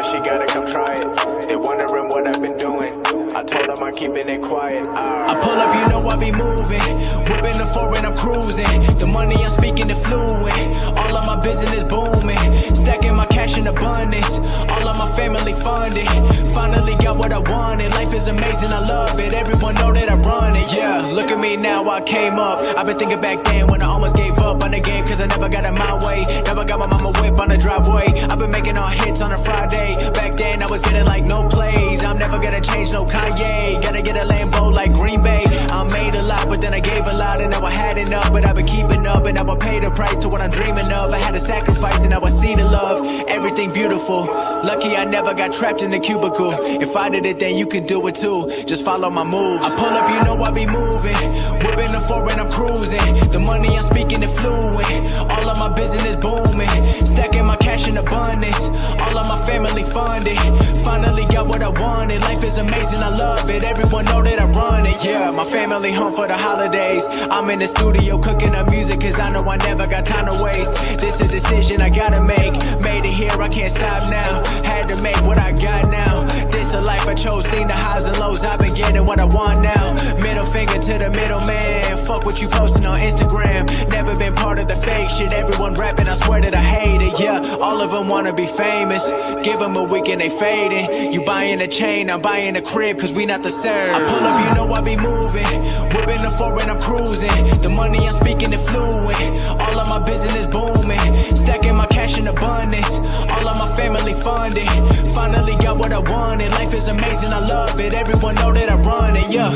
her she gotta come try it. They wondering what I've been doing. I told them I'm keeping it quiet. I pull up, you know I be moving. Whipping the foreign, I'm cruising. The money I'm speaking is fluent. All of my business booming. Stacking my cash in abundance. All of my family funded. Finally got what I wanted. Life is amazing, I love it. Everyone know that I run it. Yeah, look at me now, I came up. I've been thinking back then when I almost gave up on the game, cause I never got it my way. Never got my mama whip on the driveway. I've been making all hits on a Friday. Back then I was getting like no plays. I'm never gonna change, no Kanye. Gotta get a Lambo like Green Bay. I made a lot, but then I gave a lot, and now I had enough. But I've been keeping up, and now I pay the price to what I'm dreaming of. I had to sacrifice, and now I see the love. Everything beautiful. Lucky I never got trapped in a cubicle. If I did it, then you can do it too. Just follow my moves. I pull up, you know I be moving. Whipping the foreign, I'm cruising. The money I'm speaking is fluent. All of my business booming. Stacking my cash in abundance. All of my family funded. Finally got what I wanted. Life is amazing, I love it. Everyone know that I run it. Yeah, my family home for the holidays. I'm in the studio cooking up music, cause I know I never got time to waste. This is a decision I gotta make. Made it here, I can't stop now. Had to make what I got now. This the life I chose, seen the highs and lows. I've been getting what I want now. Middle finger to the middleman. Fuck what you posting on Instagram. Never been part of the fake shit. Everyone rapping, I swear that I hate it. Yeah, all of them wanna be famous. Give them a week and they fading. You buying a chain, I'm buying a crib, cause we not the same. I pull up, you know I be moving. Whipping the foreign, I'm cruising. The money I'm speaking is fluent. All of my business booming. Stacking my cash in abundance. All of my family funded. Finally got what I wanted. Life is amazing, I love it. Everyone know that I run it, yeah.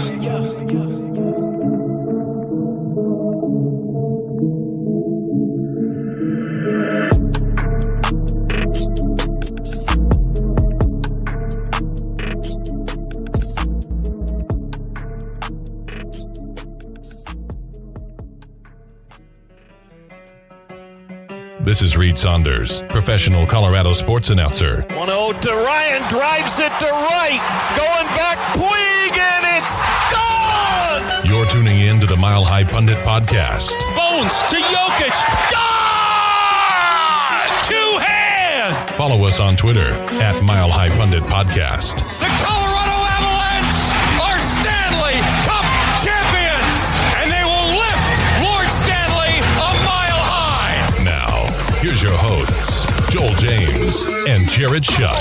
This is Reed Saunders, professional Colorado sports announcer. 1-0 to Ryan, drives it to right, going back, Puig, and it's gone! You're tuning in to the Mile High Pundit Podcast. Bones to Jokic, gone! Two-hand! Follow us on Twitter at Mile High Pundit Podcast. The Colorado Avalanche are Stanley Cup champions, and they will lift Lord Stanley a mile high! Now, here's your hosts, Joel James and Jared Shuck.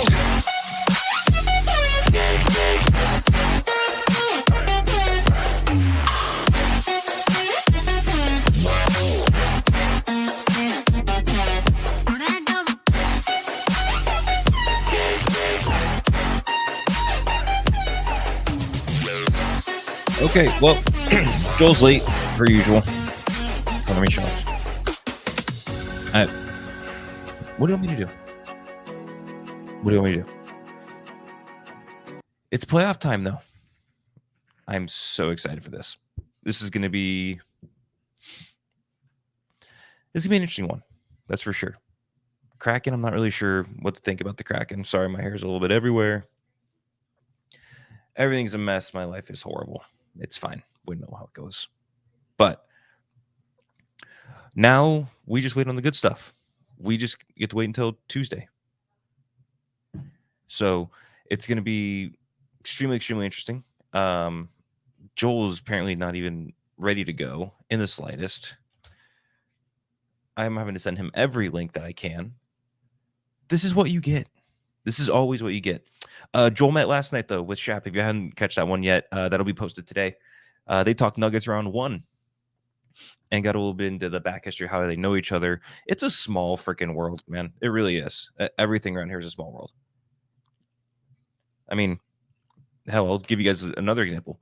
Okay, well, Joel's late, per usual. Let me show us. What do you want me to do? What do you want me to do? It's playoff time, though. I'm so excited for this. This is going to be an interesting one. That's for sure. Kraken, I'm not really sure what to think about the Kraken. Sorry, my hair's a little bit everywhere. Everything's a mess. My life is horrible. It's fine. We know how it goes. But now we just wait on the good stuff. We just get to wait until Tuesday. So it's going to be extremely, extremely interesting. Joel is apparently not even ready to go in the slightest. I'm having to send him every link that I can. This is what you get. This is always what you get. Joel met last night, though, with Shap. If you haven't catch that one yet, that'll be posted today. They talked Nuggets round 1 and got a little bit into the back history, how they know each other. It's a small freaking world, man. It really is. Everything around here is a small world. I mean, hell, I'll give you guys another example.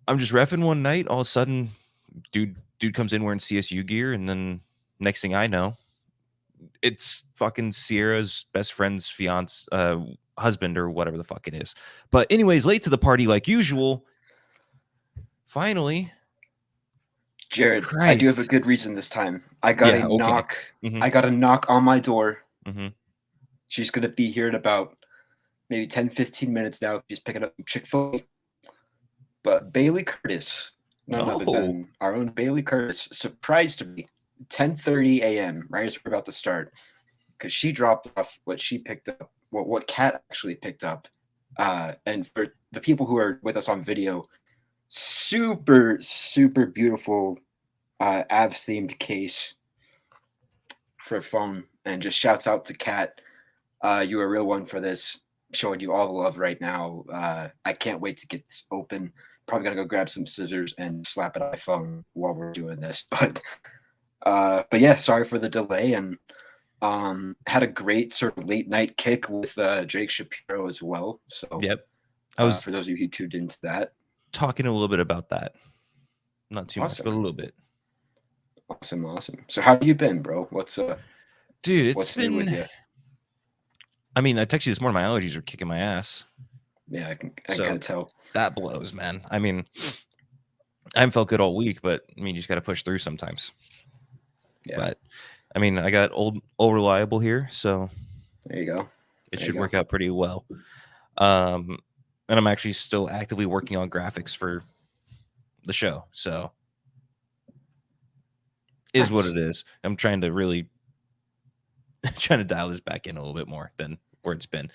I'm just reffing one night. All of a sudden, dude comes in wearing CSU gear, and then next thing I know, it's fucking Sierra's best friend's husband or whatever the fuck it is. But anyways, late to the party like usual. Finally, Jared, Christ. I do have a good reason this time. I got a knock. Mm-hmm. I got a knock on my door. Mm-hmm. She's going to be here in about maybe 10, 15 minutes now. She's picking up Chick-fil-A. But Bailey Curtis, none other than our own Bailey Curtis, surprised me. 10:30 a.m. right as we're about to start. because she dropped off what she picked up, what Kat actually picked up. And for the people who are with us on video, super, super beautiful Avs themed case for a phone. And just shouts out to Kat. You're a real one for this. Showing you all the love right now. I can't wait to get this open. Probably gonna go grab some scissors and slap an iPhone while we're doing this. But yeah, sorry for the delay, and had a great sort of late night kick with Jake Shapiro as well. So Yep. I was for those of you who tuned into that. talking a little bit about that. Not too Awesome. much, but a little bit. Awesome. So how have you been, bro? What's Dude, it's what's new with been you? I mean, I texted you this morning, my allergies are kicking my ass. Yeah, I can So- kind of tell. That blows, man. I mean, I haven't felt good all week, but I mean, you just got to push through sometimes. Yeah, But I mean, I got old reliable here, so there you go. it There should you work out pretty well. And I'm actually still actively working on graphics for the show, so is what Nice. it is. I'm trying to really trying to dial this back in a little bit more than where it's been.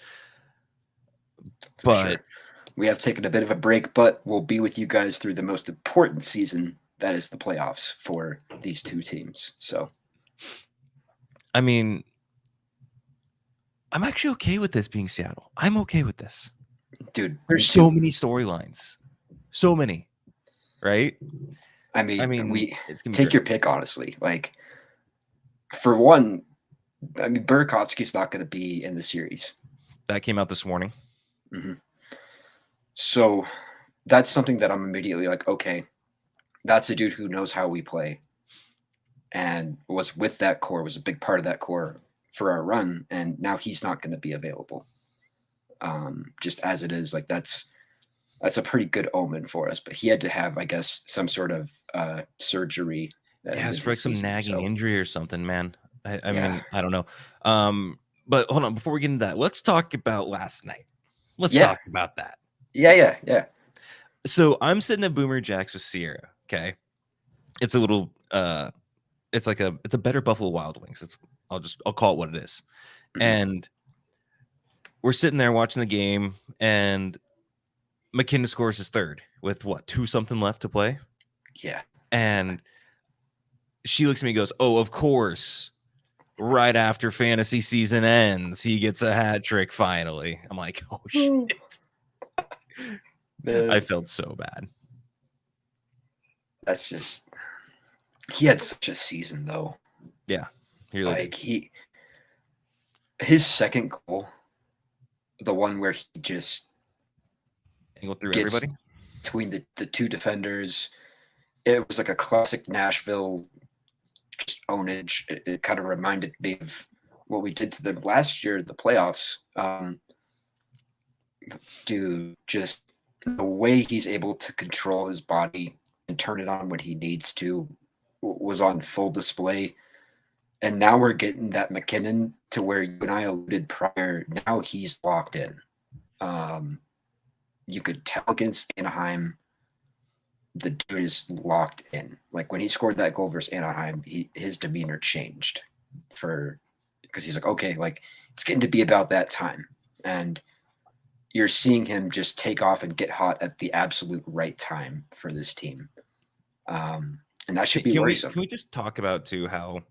For But sure. We have taken a bit of a break, but we'll be with you guys through the most important season, that is the playoffs for these two teams. So I mean, I'm actually okay with this being Seattle. I'm okay with this. dude, There's so many storylines. So many. Right? I mean, we it's gonna be take great. your pick, honestly. Like, for one, I mean, Burakovsky's not going to be in the series. That came out this morning. Mhm. So that's something that I'm immediately like, okay, that's a dude who knows how we play and was with that core, was a big part of that core for our run. And now he's not going to be available. Just as it is, like that's a pretty good omen for us. But he had to have, I guess, some sort of surgery. That Yeah, it's ended for like his some season, nagging so- injury or something, man. I Yeah. mean, I don't know. But hold on, before we get into that, let's talk about last night. Let's Yeah. talk about that. Yeah. So I'm sitting at Boomer Jacks with Sierra. Okay. It's a little it's a better Buffalo Wild Wings. I'll call it what it is. Mhm. And we're sitting there watching the game, and McKinnon scores his third with what, 2-something left to play. Yeah. And she looks at me and goes, "Oh, of course. Right after fantasy season ends, he gets a hat trick finally." I'm like, "Oh shit." I felt so bad. That's just he had such a season though. He really Like did. his second goal, the one where he just Angle through gets everybody. between the two defenders, it was like a classic Nashville just ownage. It kind of reminded me of what we did to them last year at the playoffs. Dude, just the way he's able to control his body and turn it on when he needs to was on full display. And now we're getting that McKinnon to where you and I alluded prior. Now he's locked in. You could tell against Anaheim, the dude is locked in. Like when he scored that goal versus Anaheim, his demeanor changed because he's like, okay, like it's getting to be about that time. And you're seeing him just take off and get hot at the absolute right time for this team. And that should be worrisome. Can we just talk about too how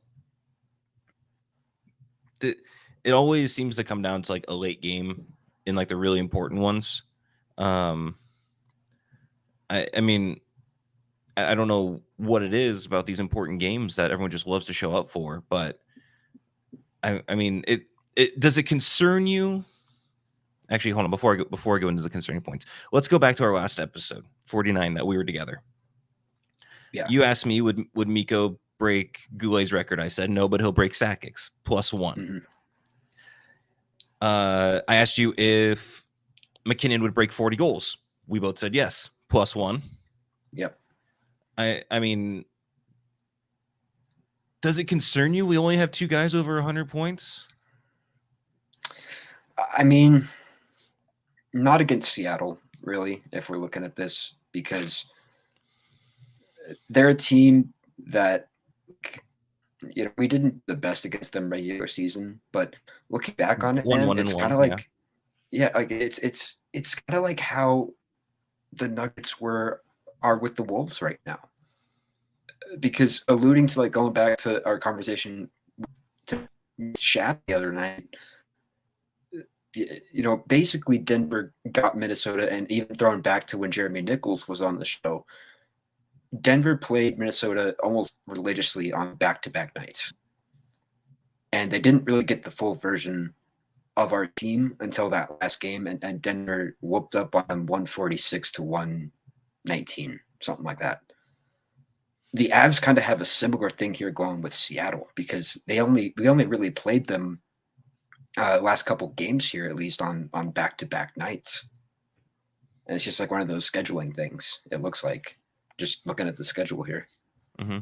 it always seems to come down to like a late game in like the really important ones. I mean, I don't know what it is about these important games that everyone just loves to show up for, but I mean, it does it concern you? Actually, hold on. Before I go into the concerning points, let's go back to our last episode, 49, that we were together. Yeah. You asked me, would Mikko break Goulet's record? I said no, but he'll break Sakic's +1. Mm-hmm. I asked you if McKinnon would break 40 goals. We both said yes, +1. Yep. I mean, does it concern you? We only have 2 guys over 100 points. I mean, not against Seattle, really, if we're looking at this, because they're a team that we didn't do the best against them regular season, but looking back on it, One, man, one, and it's one. kind of Yeah. like, yeah, like it's kind of like how the Nuggets are with the Wolves right now. Because alluding to like going back to our conversation to Shaq the other night, basically Denver got Minnesota, and even thrown back to when Jeremy Nichols was on the show, Denver played Minnesota almost religiously on back-to-back nights. And they didn't really get the full version of our team until that last game, and Denver whooped up on them 146 to 119, something like that. The Avs kind of have a similar thing here going with Seattle, because we only really played them last couple games here, at least on back-to-back nights. And it's just like one of those scheduling things, it looks like, just looking at the schedule here. Mm-hmm.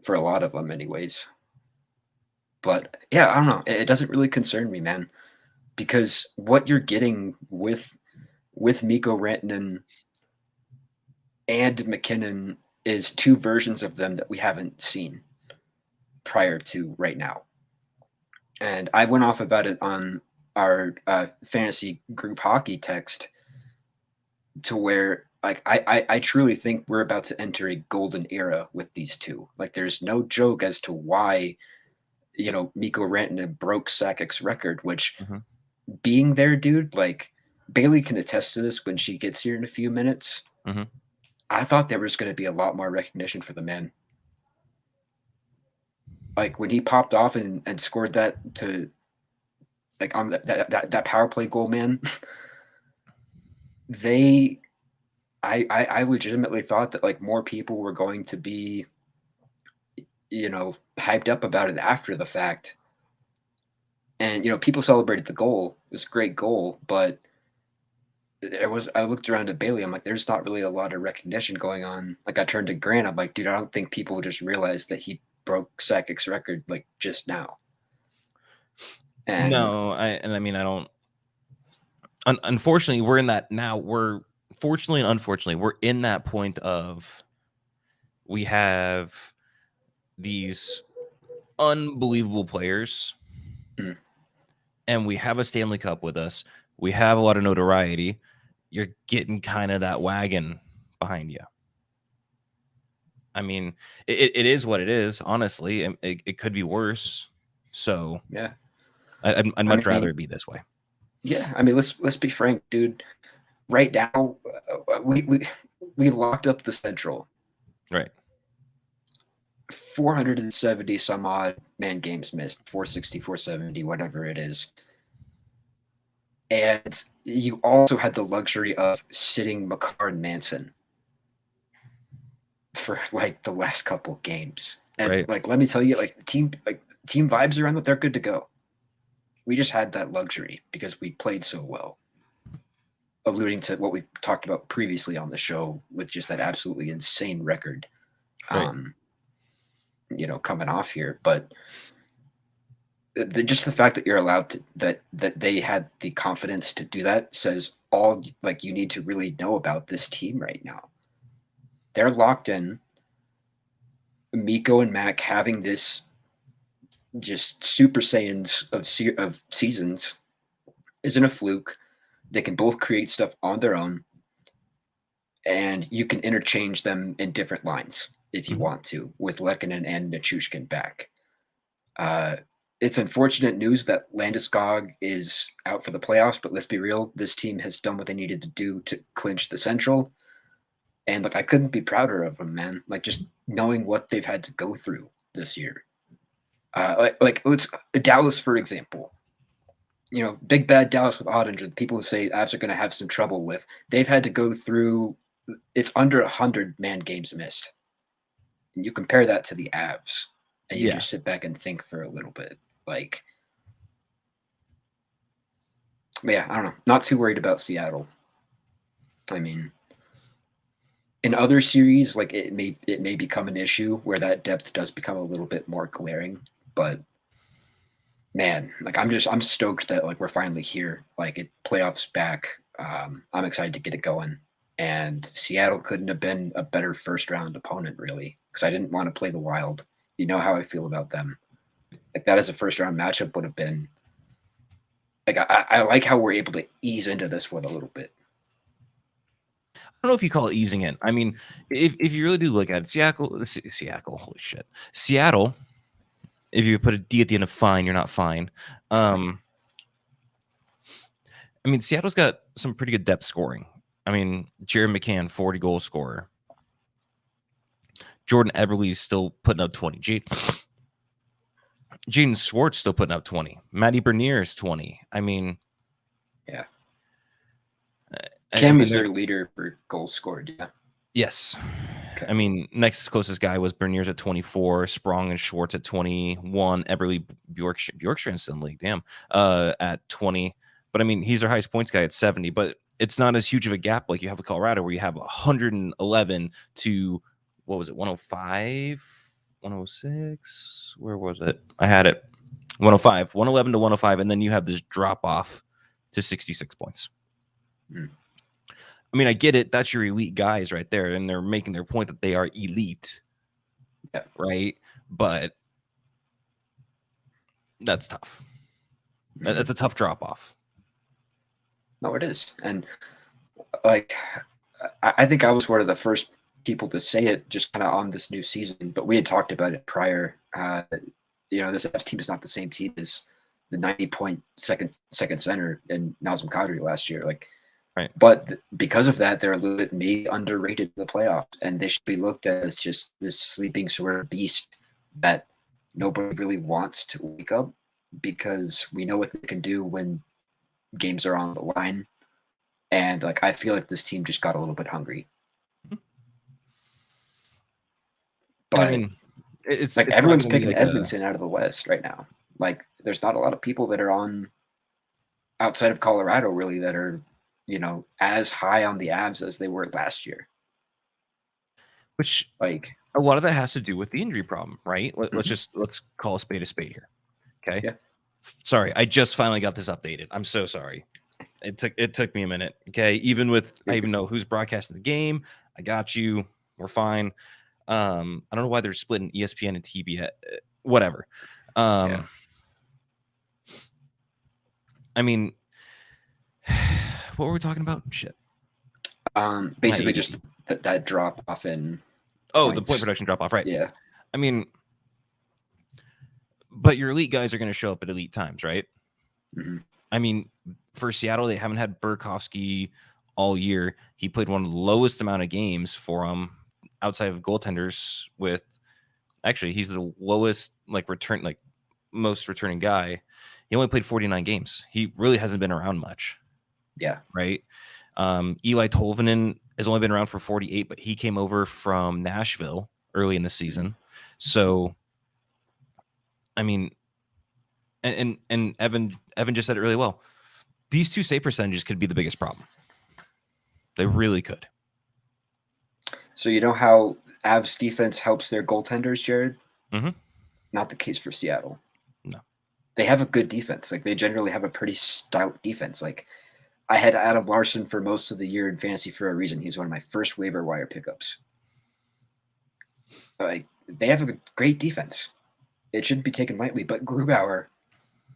For a lot of them anyways. But yeah, I don't know. It doesn't really concern me, man, because what you're getting with Mikko Rantanen and McKinnon is two versions of them that we haven't seen prior to right now. And I went off about it on our fantasy group hockey text, to where like I truly think we're about to enter a golden era with these two. Like, there's no joke as to why Mikko Rantanen broke Sakic's record, which being there, dude, like Bailey can attest to this when she gets here in a few minutes. I thought there was going to be a lot more recognition for the man. Like when he popped off and scored that to like on that power play goal, man. I legitimately thought that like more people were going to be, hyped up about it after the fact. And, people celebrated the goal. It was a great goal, but I looked around at Bailey. I'm like, there's not really a lot of recognition going on. Like, I turned to Grant. I'm like, dude, I don't think people just realized that he broke Sakic's record like just now. And No, I don't. Unfortunately, we're in that now. Fortunately and unfortunately, we're in that point of we have these unbelievable players, and we have a Stanley Cup with us. We have a lot of notoriety. You're getting kind of that wagon behind you. I mean, it is what it is. Honestly, it could be worse. So yeah, I'd much rather it be this way. Yeah, I mean, let's be frank, dude. Right now, we locked up the Central. Right. 470 some odd man games missed, 460, 470, whatever it is. And you also had the luxury of sitting Makar and Manson for like the last couple games. And right. Like, let me tell you, like team vibes around that, they're good to go. We just had that luxury because we played so well. Alluding to what we talked about previously on the show with just that absolutely insane record, right. Coming off here. But just the fact that you're allowed to, that they had the confidence to do that says all like you need to really know about this team right now. They're locked in. Mikko and Mac having this just Super Saiyans of seasons isn't a fluke. They can both create stuff on their own, and you can interchange them in different lines if you want to, with Lehkonen and Nichushkin back. It's unfortunate news that Landeskog is out for the playoffs, but let's be real, this team has done what they needed to do to clinch the Central. And like, I couldn't be prouder of them, man. Like, just knowing what they've had to go through this year. Like let's Dallas, for example. Big bad Dallas with Ottinger, the people who say Avs are going to have some trouble with, they've had to go through, it's under 100 man games missed. And you compare that to the Avs, and you just sit back and think for a little bit. Like, but yeah, I don't know. Not too worried about Seattle. I mean, in other series, like it may become an issue where that depth does become a little bit more glaring, but man, like I'm stoked that like we're finally here. Like playoffs back. I'm excited to get it going. And Seattle couldn't have been a better first round opponent, really, because I didn't want to play the Wild. You know how I feel about them. Like that as a first round matchup would have been like I like how we're able to ease into this one a little bit. I don't know if you call it easing in. I mean, if you really do look at it, Seattle, holy shit, Seattle. If you put a D at the end of fine, you're not fine. I mean, Seattle's got some pretty good depth scoring. I mean, Jared McCann, 40 goal scorer. Jordan Eberle's still putting up 20. Jaden Schwartz still putting up 20. Matty Bernier is 20. I mean, yeah. Cam is their leader for goals scored. Yeah. Yes. Okay. I mean, next closest guy was Bernier's at 24, Sprong and Schwartz at 21, Eberle Bjorkstrand's still in the league, damn, at 20. But I mean, he's our highest points guy at 70, but it's not as huge of a gap like you have with Colorado, where you have 111 to, what was it, 105, 106? Where was it? I had it. 105, 111 to 105, and then you have this drop off to 66 points. I mean, I get it. That's your elite guys right there, and they're making their point that they are elite, right? But that's tough. That's a tough drop off. No, it is, and like I think I was one of the first people to say it, just kind of on this new season. But we had talked about it prior. This F's team is not the same team as the 90-point second center in Nazem Kadri last year. Like. Right. But because of that, they're a little bit maybe underrated in the playoffs, and they should be looked at as just this sleeping sort of beast that nobody really wants to wake up, because we know what they can do when games are on the line. And like I feel like this team just got a little bit hungry. But I mean, it's like everyone's picking Edmonton out of the West right now. Like there's not a lot of people that are on outside of Colorado really that are, as high on the Avs as they were last year. Which, like, a lot of that has to do with the injury problem, right? Let's call a spade here. Okay. Yeah. Sorry, I just finally got this updated. I'm so sorry. It took me a minute. Okay. Even with I even know who's broadcasting the game. I got you. We're fine. I don't know why they're splitting ESPN and TBS. Whatever. I mean, what were we talking about? Shit. Basically just that drop off in. Oh, the point production drop off, right? Yeah. I mean, but your elite guys are going to show up at elite times, right? Mm-hmm. I mean, for Seattle, they haven't had Burakovsky all year. He played one of the lowest amount of games for them outside of goaltenders. Actually, he's the lowest most returning guy. He only played 49 games. He really hasn't been around much. Yeah. Right. Eli Tolvanen has only been around for 48, but he came over from Nashville early in the season. So, I mean, and Evan just said it really well. These two save percentages could be the biggest problem. They really could. So you know how Avs defense helps their goaltenders, Jared? Mm-hmm. Not the case for Seattle. No. They have a good defense. Like they generally have a pretty stout defense. Like I had Adam Larson for most of the year in fantasy for a reason. He's one of my first waiver wire pickups. Like they have a great defense. It shouldn't be taken lightly, but Grubauer,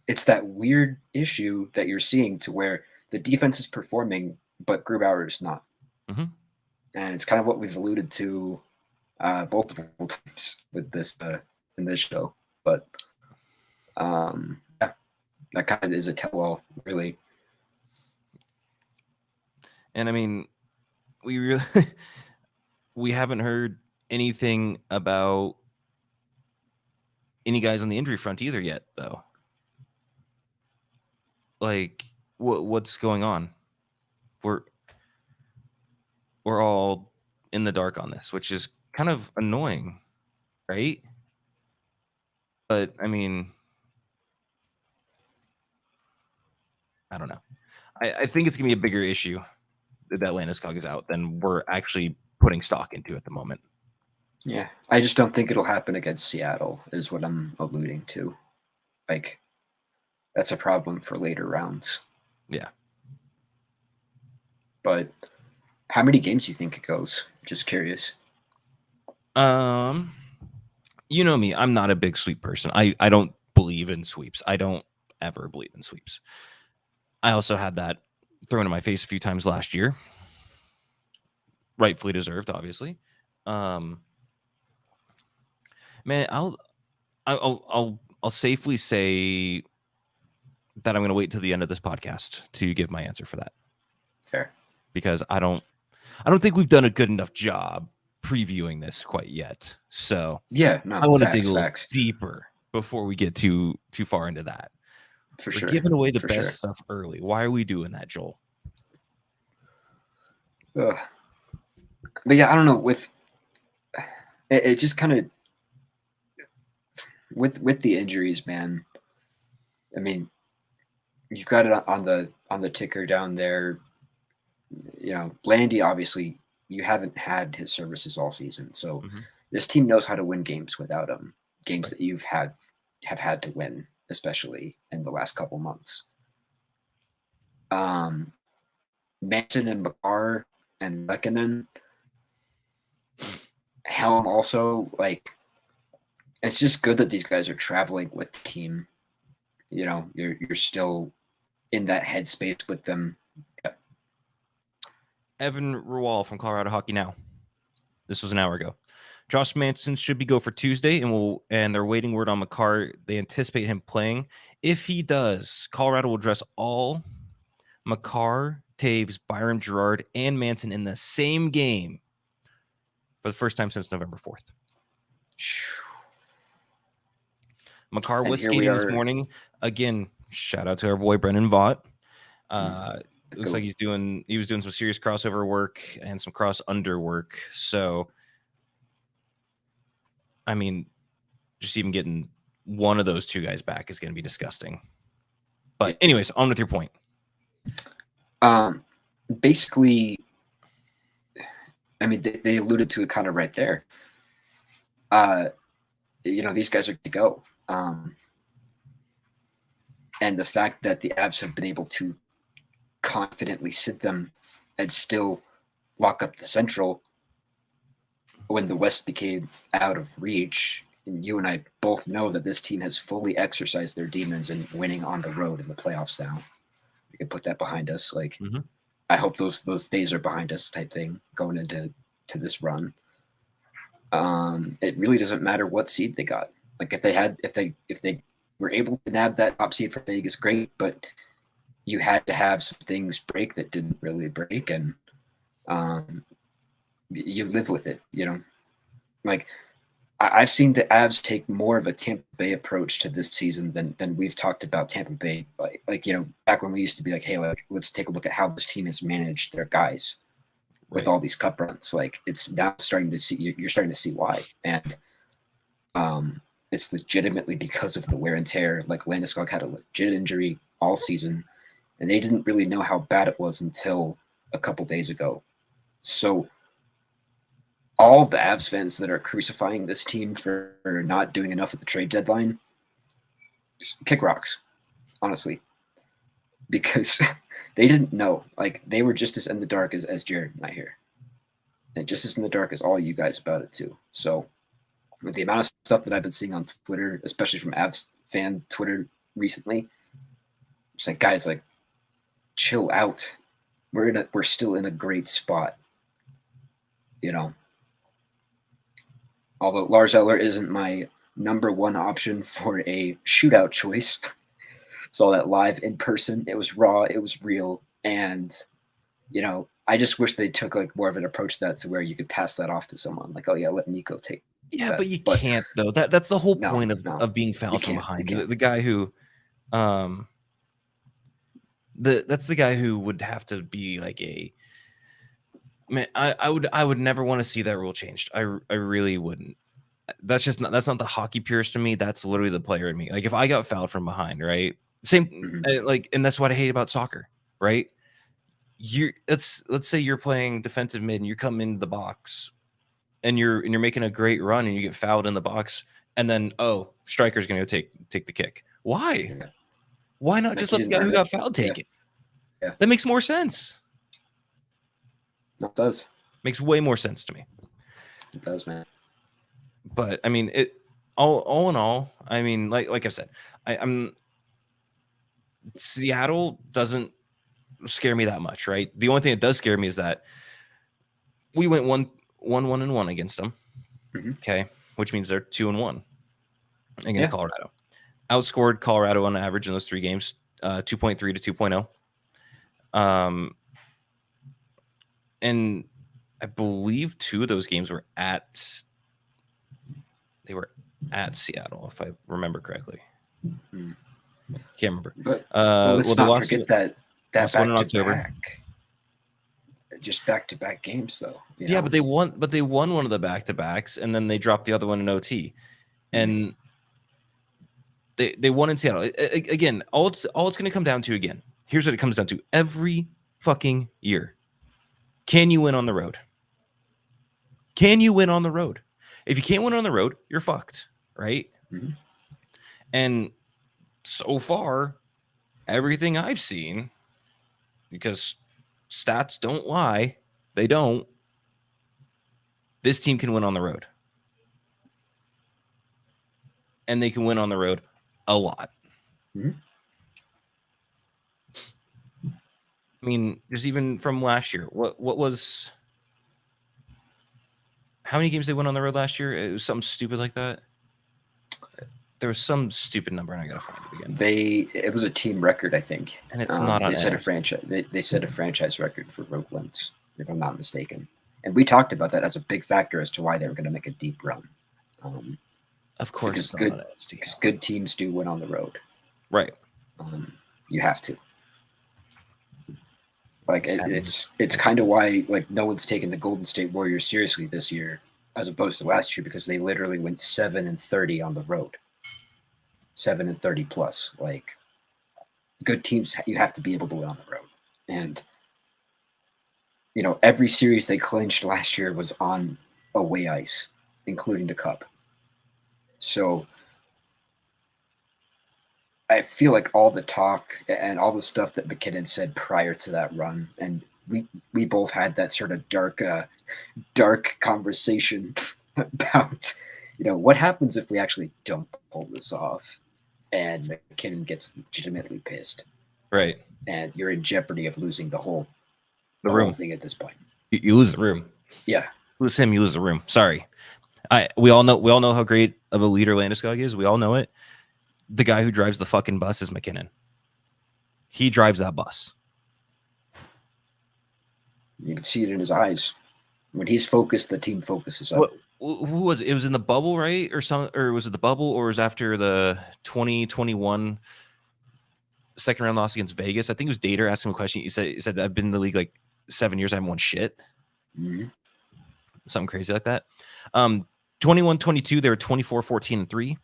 it's that weird issue that you're seeing to where the defense is performing, but Grubauer is not. Mm-hmm. And it's kind of what we've alluded to multiple times with this in this show. But yeah, that kind of is a tell-all, really. And I mean, we haven't heard anything about any guys on the injury front either yet, though. Like, what's going on? We're all in the dark on this, which is kind of annoying, right? But I mean, I don't know. I think it's gonna be a bigger issue that Landeskog is out than we're actually putting stock into at the moment. Yeah, I just don't think it'll happen against Seattle, is what I'm alluding to. Like, that's a problem for later rounds. Yeah. But how many games do you think it goes? Just curious. You know me, I'm not a big sweep person. I don't believe in sweeps. I don't ever believe in sweeps. I also had that thrown in my face a few times last year. Rightfully deserved, obviously. Man, I'll safely say that I'm going to wait till the end of this podcast to give my answer for that. Fair. Because I don't think we've done a good enough job previewing this quite yet. So yeah, no, I want to dig a little facts. deeper before we get too far into that. For We're sure. giving away the For best sure. stuff early. Why are we doing that, Joel? But yeah, I don't know. With it just kind of with the injuries, man. I mean, you've got it on the ticker down there. You know, Blandy, obviously, you haven't had his services all season, so this team knows how to win games without him. Games that have had to win, especially in the last couple months. Manson and McCarr and Lekanen, Helm also, like, it's just good that these guys are traveling with the team. You know, you're still in that headspace with them. Evan Rual from Colorado Hockey Now. This was an hour ago. Josh Manson should be go for Tuesday, and they're waiting word on McCarr. They anticipate him playing. If he does, Colorado will dress all McCarr, Taves, Byram, Girard, and Manson in the same game for the first time since November 4th. McCarr was skating this morning. Again, shout out to our boy Brendan Vaught. Looks like he was doing some serious crossover work and some cross under work. So, I mean, just even getting one of those two guys back is going to be disgusting. But anyways, on with your point. Basically, I mean, they alluded to it kind of right there. You know, these guys are to go. And the fact that the Avs have been able to confidently sit them and still lock up the Central when the West became out of reach. And you and I both know that this team has fully exercised their demons and winning on the road in the playoffs now. We can put that behind us. Like, I hope those days are behind us type thing going into this run. It really doesn't matter what seed they got. Like, if they were able to nab that top seed for Vegas, great, but you had to have some things break that didn't really break, and you live with it, you know? Like, I've seen the Avs take more of a Tampa Bay approach to this season than we've talked about Tampa Bay. Like, you know, back when we used to be like, hey, like, let's take a look at how this team has managed their guys with all these cup runs. Like, it's now starting to see, you're starting to see why. And it's legitimately because of the wear and tear. Like, Landeskog had a legit injury all season, and they didn't really know how bad it was until a couple days ago. So all the Avs fans that are crucifying this team for not doing enough at the trade deadline, just kick rocks, honestly, because they didn't know. Like, they were just as in the dark as Jared and I here, and just as in the dark as all you guys about it too. So with the amount of stuff that I've been seeing on Twitter, especially from Avs fan Twitter recently, it's like, guys, like, chill out. We're still in a great spot, you know. Although Lars Eller isn't my number one option for a shootout choice. Saw that live in person. It was raw. It was real. And, you know, I just wish they took like more of an approach to that, to where you could pass that off to someone. Like, oh yeah, let Nico take. Yeah, that. but you can't though. That's the whole point of being fouled from behind. The guy who, that's the guy who would have to be like a man. I would never want to see that rule changed. I really wouldn't. That's not the hockey purist in me. That's literally the player in me. Like, if I got fouled from behind, right? Same, like, and that's what I hate about soccer, right? Let's say you're playing defensive mid and you come into the box and you're making a great run and you get fouled in the box, and then striker's gonna go take the kick. Why? Yeah. Why not just let the guy who got fouled take it? Yeah. That makes more sense. It does. Makes way more sense to me. It does, man. But I mean, all in all, I mean, like I said, I'm Seattle doesn't scare me that much, right? The only thing that does scare me is that we went 1-1 against them. Mhm. Okay, which means they're 2-1 against Colorado. Outscored Colorado on average in those 3 games, 2.3 to 2.0. And I believe 2 of those games were at Seattle, if I remember correctly. Hmm. Can't remember. But Well, let's they not lost forget that lost one in back to October. back, just back to back games though. Yeah, but they won one of the back-to-backs, and then they dropped the other one in OT. And they won in Seattle. Again, all it's going to come down to, again, here's what it comes down to every fucking year. Can you win on the road? Can you win on the road? If you can't win on the road, you're fucked, right? Mhm. And so far, everything I've seen, because stats don't lie, they don't, this team can win on the road. And they can win on the road a lot. Mhm. I mean, just even from last year, what was how many games they won on the road last year? It was something stupid like that. There was some stupid number, and I gotta find it again. It was a team record, I think, And it's not on they set a NXT. franchise. They set a franchise record for road wins, if I'm not mistaken. And we talked about that as a big factor as to why they were going to make a deep run. Of course, because it's not good on NXT. because good teams do win on the road. Right. You have to. Like it's kind of why like no one's taking the Golden State Warriors seriously this year as opposed to last year, because they literally went 7-30 on the road. 7-30 plus. Like good teams, you have to be able to win on the road. And every series they clinched last year was on away ice, including the Cup. So I feel like all the talk and all the stuff that McKinnon said prior to that run, and we both had that sort of dark conversation about, what happens if we actually don't pull this off, and McKinnon gets legitimately pissed, Right. and you're in jeopardy of losing the whole thing at this point. You lose the room. Yeah, Lose him, you lose the room. Sorry. We all know how great of a leader Landeskog is. We all know it. The guy who drives the fucking bus is McKinnon. He drives that bus. you can see it in his eyes. When he's focused, the team focuses up. Who was it? It was in the bubble, right? Or was it the bubble, or was it after the 2021 second round loss against Vegas? I think it was Dater asking him a question. He said I've been in the league like 7 years. I haven't won shit. Mm-hmm. Something crazy like that. 21-22, they were 24-14-3.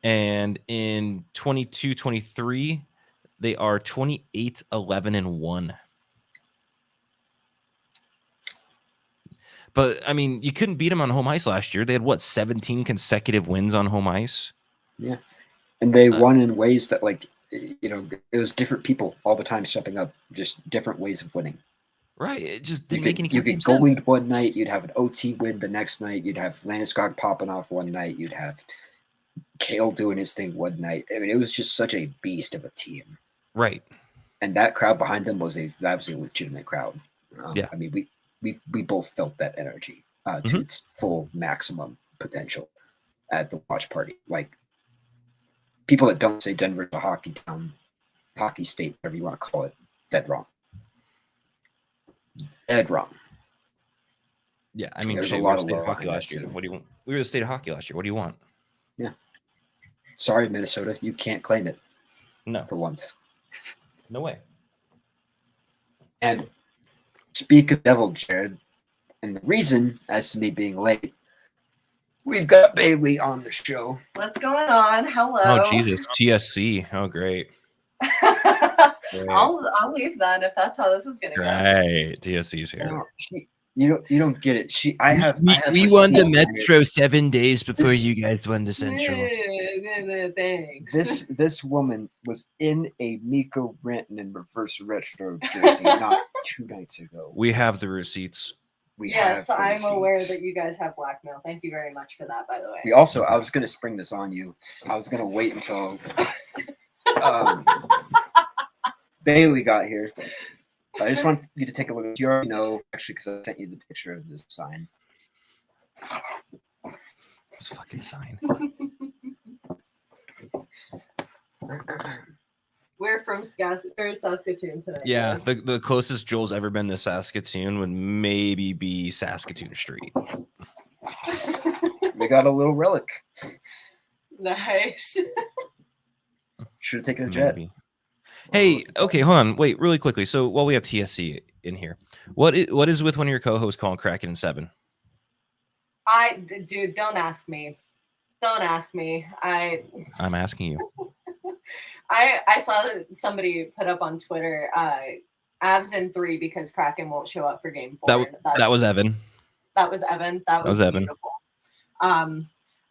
And in 22-23, they are 28-11-1. But I mean, you couldn't beat them on home ice last year. They had 17 consecutive wins on home ice. Yeah, and they won in ways that, like, it was different people all the time stepping up, just different ways of winning. Right, it just didn't make any You could sense. goalie one night, you'd have an OT win the next night, you'd have Landeskog popping off one night, you'd have Kale doing his thing one night. I mean, it was just such a beast of a team. Right. And that crowd behind them was a legitimate crowd. Yeah. I mean, we both felt that energy to its full maximum potential at the watch party. Like, people that don't say Denver's a hockey town, hockey state, whatever you want to call it, dead wrong. Dead wrong. Yeah, I mean, There's we a were lot the of state of love hockey behind last that, year. too. What do you want? We were the state of hockey last year. What do you want? Yeah. Sorry, Minnesota, you can't claim it No, for once. no way. And speak of devil, Jared, and the reason as to me being late, we've got Bailey on the show. What's going on? Hello. Oh Jesus, TSC. Oh great. I'll leave then if that's how this is gonna go. Right, TSC's here. No, you don't get it. We won the Metro 7 days before you guys won the Central. Thanks. This woman was in a Miko Rantanen reverse retro jersey not 2 nights ago. We have the receipts. Yes, have I'm the aware receipts. that you guys have blackmail. Thank you very much for that, by the way. We also, I was going to spring this on you. I was going to wait until Bailey got here. I just want you to take a look. You already know, actually, because I sent you the picture of this sign. This fucking sign. We're from Saskatoon tonight. Yeah, guys. the closest Joel's ever been to Saskatoon would maybe be Saskatoon Street. We got a little relic. Nice. Should have taken a jet. Maybe. Hey, okay, hold on. Wait, really quickly. So while we have TSC in here, what is with one of your co-hosts calling Kraken 7? Dude, don't ask me. Don't ask me. I'm asking you. I saw that somebody put up on Twitter, Avs in 3 because Kraken won't show up for game 4. That was Evan. That was Evan. That was Evan. beautiful.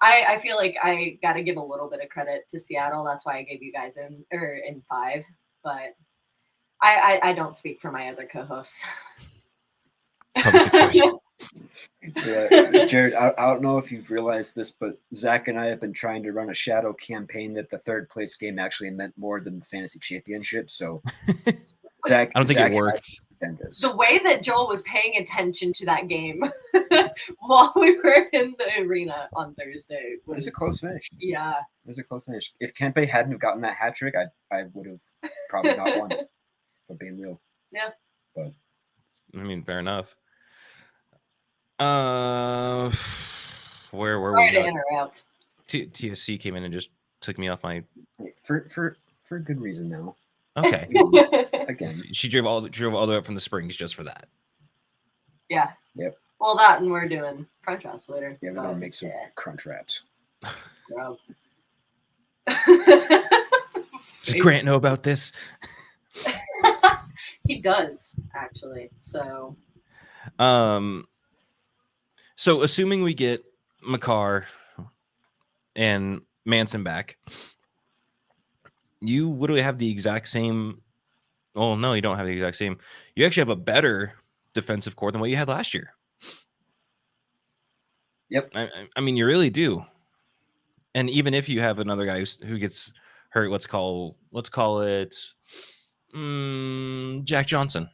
I feel like I got to give a little bit of credit to Seattle. That's why I gave you guys in 5. But I don't speak for my other co-hosts. Probably good choice. Yeah, Jared, I don't know if you've realized this, but Zach and I have been trying to run a shadow campaign that the third place game actually meant more than the fantasy championship. So, Zach, I don't think Zach it worked. The way that Joel was paying attention to that game while we were in the arena on Thursday It was a close finish. Yeah. It was a close finish. If Kempe hadn't have gotten that hat trick, I would have probably not won. For being real. Yeah. But I mean, fair enough. Where were Sorry we? to interrupt. TSC came in and just took me off my. for a good reason now. Okay. Again, She drove all the way up from the Springs just for that. Yeah. Yep. Well, that and we're doing crunch wraps later. yeah, we're gonna make some crunch wraps. Yeah. Does Grant know about this? He does actually. So So assuming we get McCarr and Manson back, you literally have the exact same. Oh no, you don't have the exact same. You actually have a better defensive core than what you had last year. Yep. I mean, you really do. And even if you have another guy who gets hurt, let's call it Jack Johnson.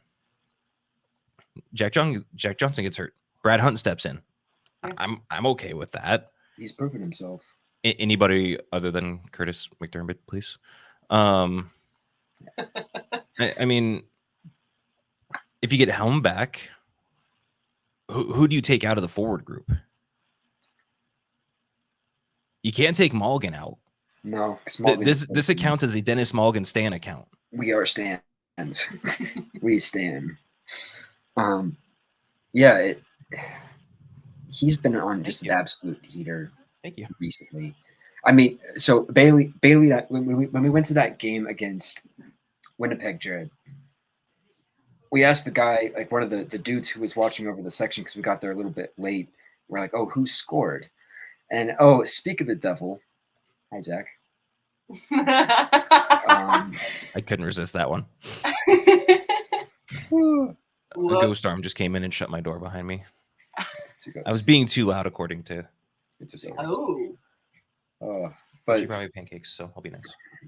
Jack Johnson gets hurt. Brad Hunt steps in. I'm okay with that. He's proven himself. Anybody other than Curtis McDermott, please. I mean, if you get Helm back, who do you take out of the forward group? You can't take Mulligan out. No, This account is a Dennis Mulligan Stan account. We are stands. We stand. Yeah, he's been on just an absolute heater. Thank you. Recently. I mean, so Bailey, when we went to that game against Winnipeg, Jared, we asked the guy, like one of the dudes who was watching over the section because we got there a little bit late. We're like, oh, who scored? And speak of the devil, hi Zach. I couldn't resist that one. A ghost arm just came in and shut my door behind me. I was being too loud, according to. It's a ghost. But she brought me pancakes, so I'll be nice.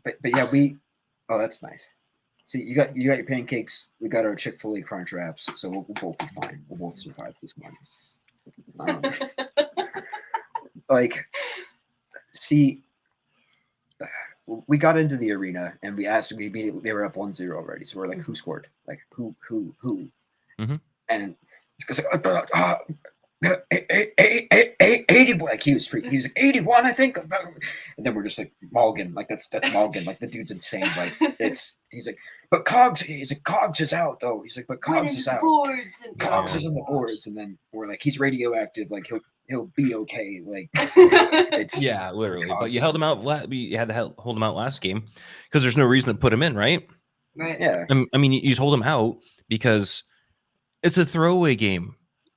But yeah, oh, that's nice. See, you got your pancakes. We got our Chick-fil-A crunch wraps, so we'll both be fine. We'll both survive this one. See, we got into the arena and we asked. We immediately they were up 1-0 already, so we're like, who scored? Like who? Mm-hmm. And it's like 80, like he was free. He was like 81, I think. And then we're just like Mulligan, like that's Mulligan, like the dude's insane. Like he's like, but Cogs, he's like Cogs is out though. He's like, but Cogs is out. Cogs is on the boards, and then we're like, he's radioactive. Like he'll be okay. Like it's yeah, literally. But you held him out. You had to hold him out last game because there's no reason to put him in, right? Right. Yeah. I mean, you told him out because it's a throwaway game.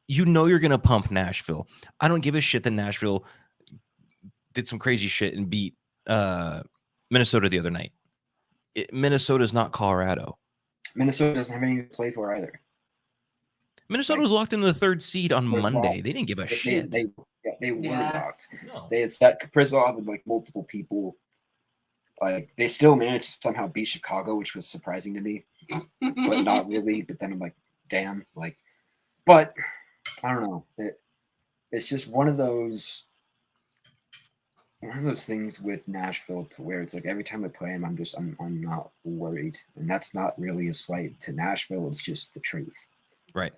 You know you're going to pump Nashville. I don't give a shit that Nashville did some crazy shit and beat Minnesota the other night. Minnesota's not Colorado. Minnesota doesn't have anything to play for either. Minnesota was locked into the 3rd seed on They're Monday. locked. They didn't give a shit. They weren't Yeah. locked. No. They had set Kaprizov and like multiple people. Like they still managed to somehow beat Chicago, which was surprising to me, but not really. But then I'm like, damn, like, but I don't know. It's just one of those things with Nashville to where it's like every time I play them, I'm not worried, and that's not really a slight to Nashville. It's just the truth. Right.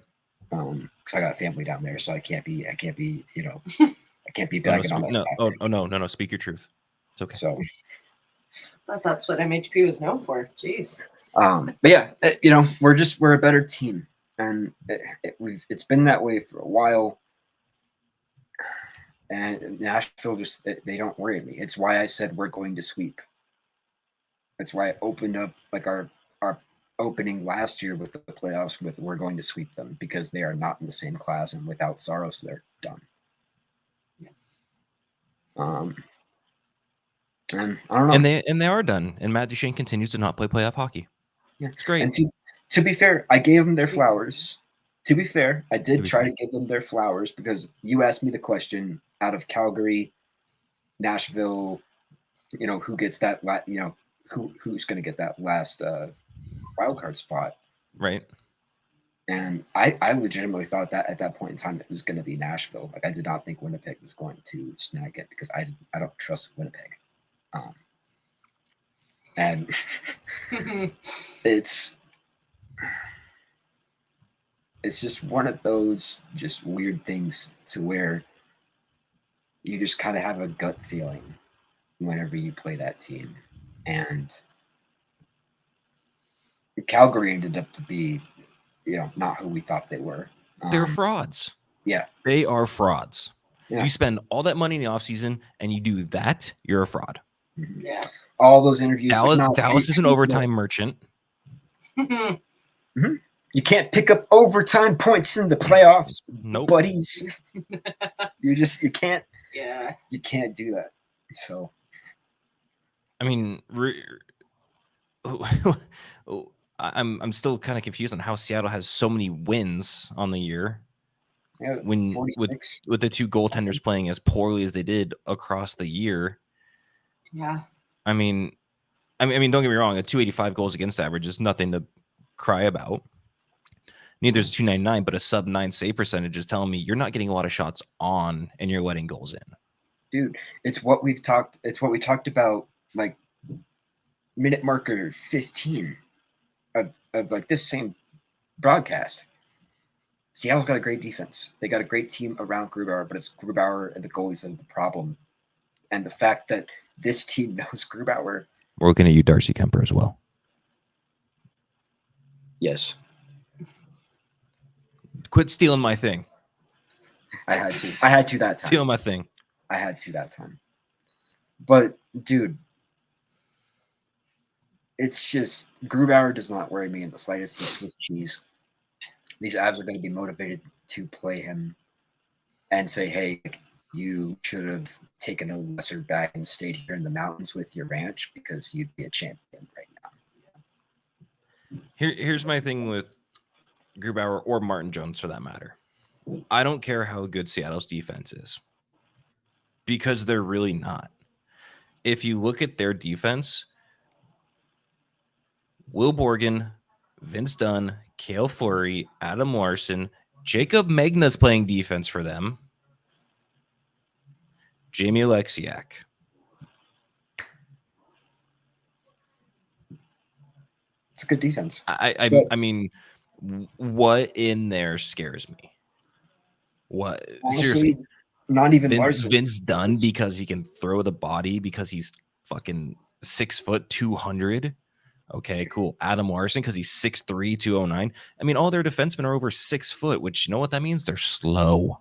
Because I got family down there, so I can't be, you know, I can't be bagging on that. No. Speak your truth. It's okay. So, I thought that's what MHP was known for. Jeez. but yeah, you know, we're a better team, and it's been that way for a while. And Nashville they don't worry me. It's why I said we're going to sweep. It's why I opened up like our opening last year with the playoffs with we're going to sweep them because they are not in the same class, and without Saros they're done. Yeah. And I don't know. And they are done. And Matt Duchene continues to not play playoff hockey. Yeah, it's great. And to be fair, I gave them their flowers. To be fair, I did try to give them their flowers because you asked me the question out of Calgary, Nashville, you know, who gets that, you know, who's going to get that last wild card spot. Right. And I legitimately thought that at that point in time, it was going to be Nashville. Like I did not think Winnipeg was going to snag it because I don't trust Winnipeg. And it's just one of those just weird things to where you just kind of have a gut feeling whenever you play that team. And Calgary ended up to be, you know, not who we thought they were. They're frauds. Yeah. They are frauds. Yeah. You spend all that money in the offseason and you do that, you're a fraud. Yeah. All those interviews. Dallas is an overtime merchant. Mm-hmm. You can't pick up overtime points in the playoffs, buddies. You can't. Yeah. You can't do that. So, I mean, I'm still kind of confused on how Seattle has so many wins on the year. Yeah, when with the two goaltenders playing as poorly as they did across the year. Yeah. I mean, don't get me wrong. A 285 goals against average is nothing to cry about. Neither is a 299, but a sub 9 save percentage is telling me you're not getting a lot of shots on and you're letting goals in. Dude, it's what we talked about, like minute marker 15 of like this same broadcast. Seattle's got a great defense. They got a great team around Grubauer, but it's Grubauer and the goalies that are the problem. And the fact that this team knows Grubauer. We're looking at you, Darcy Kemper, as well. Yes. Quit stealing my thing. I had to that time. Stealing my thing. I had to that time. But, dude, it's just Grubauer does not worry me in the slightest. Just Swiss cheese. These Avs are going to be motivated to play him and say, hey, you should have taken a lesser bag and stayed here in the mountains with your ranch because you'd be a champion right now. Here's my thing with Grubauer or Martin Jones for that matter. I don't care how good Seattle's defense is because they're really not. If you look at their defense, Will Borgen, Vince Dunn, Cale Fleury, Adam Larson, Jacob Magna's playing defense for them. Jamie Alexiak. It's a good defense. I mean, what in there scares me? What? Honestly, seriously? Not even Larson. Vince Dunn because he can throw the body because he's fucking 6 foot 200. Okay, cool. Adam Larson because he's 6'3", 209. I mean, all their defensemen are over 6 foot, which you know what that means? They're slow.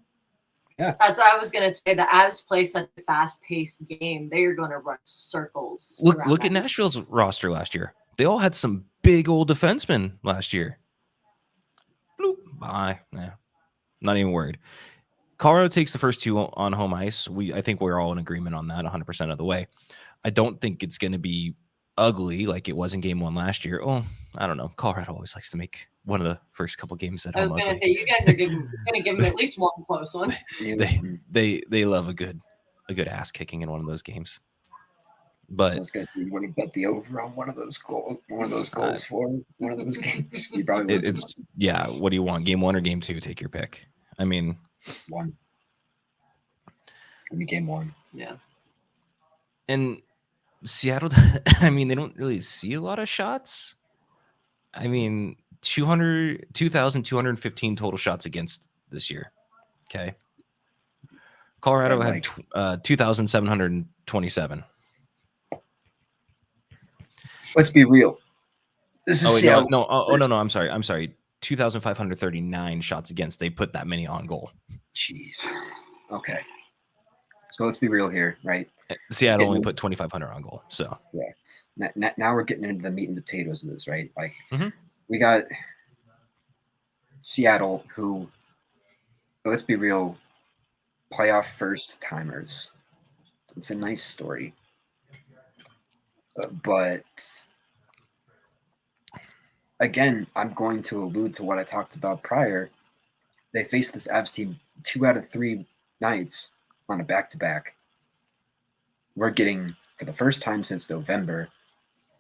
Yeah. That's what I was going to say. The Avs play such a fast-paced game. They're going to run circles. Look at Nashville's roster last year. They all had some big old defensemen last year. Bloop. Bye. Nah, not even worried. Colorado takes the first two on home ice. I think we're all in agreement on that 100% of the way. I don't think it's going to be ugly like it was in game one last year. Oh, I don't know. Colorado always likes to make one of the first couple games at I home. was gonna say you guys are gonna give them at least one close one. They love a good ass kicking in one of those games. But Those guys, you want to bet the over on one of those goals for one of those games. You probably win some it's money. yeah. What do you want? Game 1 or game 2? Take your pick. I mean, One. Give me game 1. Yeah. and Seattle, I mean, they don't really see a lot of shots. I mean, 2,215 total shots against this year. Okay. Colorado And, had 2,727. Let's be real. This is Oh, wait, Seattle. no. I'm sorry. 2,539 shots against. They put that many on goal. Jeez. Okay. So let's be real here, right? Seattle only put 2,500 on goal. So Now we're getting into the meat and potatoes of this, right? Like Mhm. we got Seattle, who, let's be real, playoff first timers. It's a nice story, but again, I'm going to allude to what I talked about prior. They faced this Avs team 2 out of 3 nights on a back-to-back. We're getting, for the first time since November,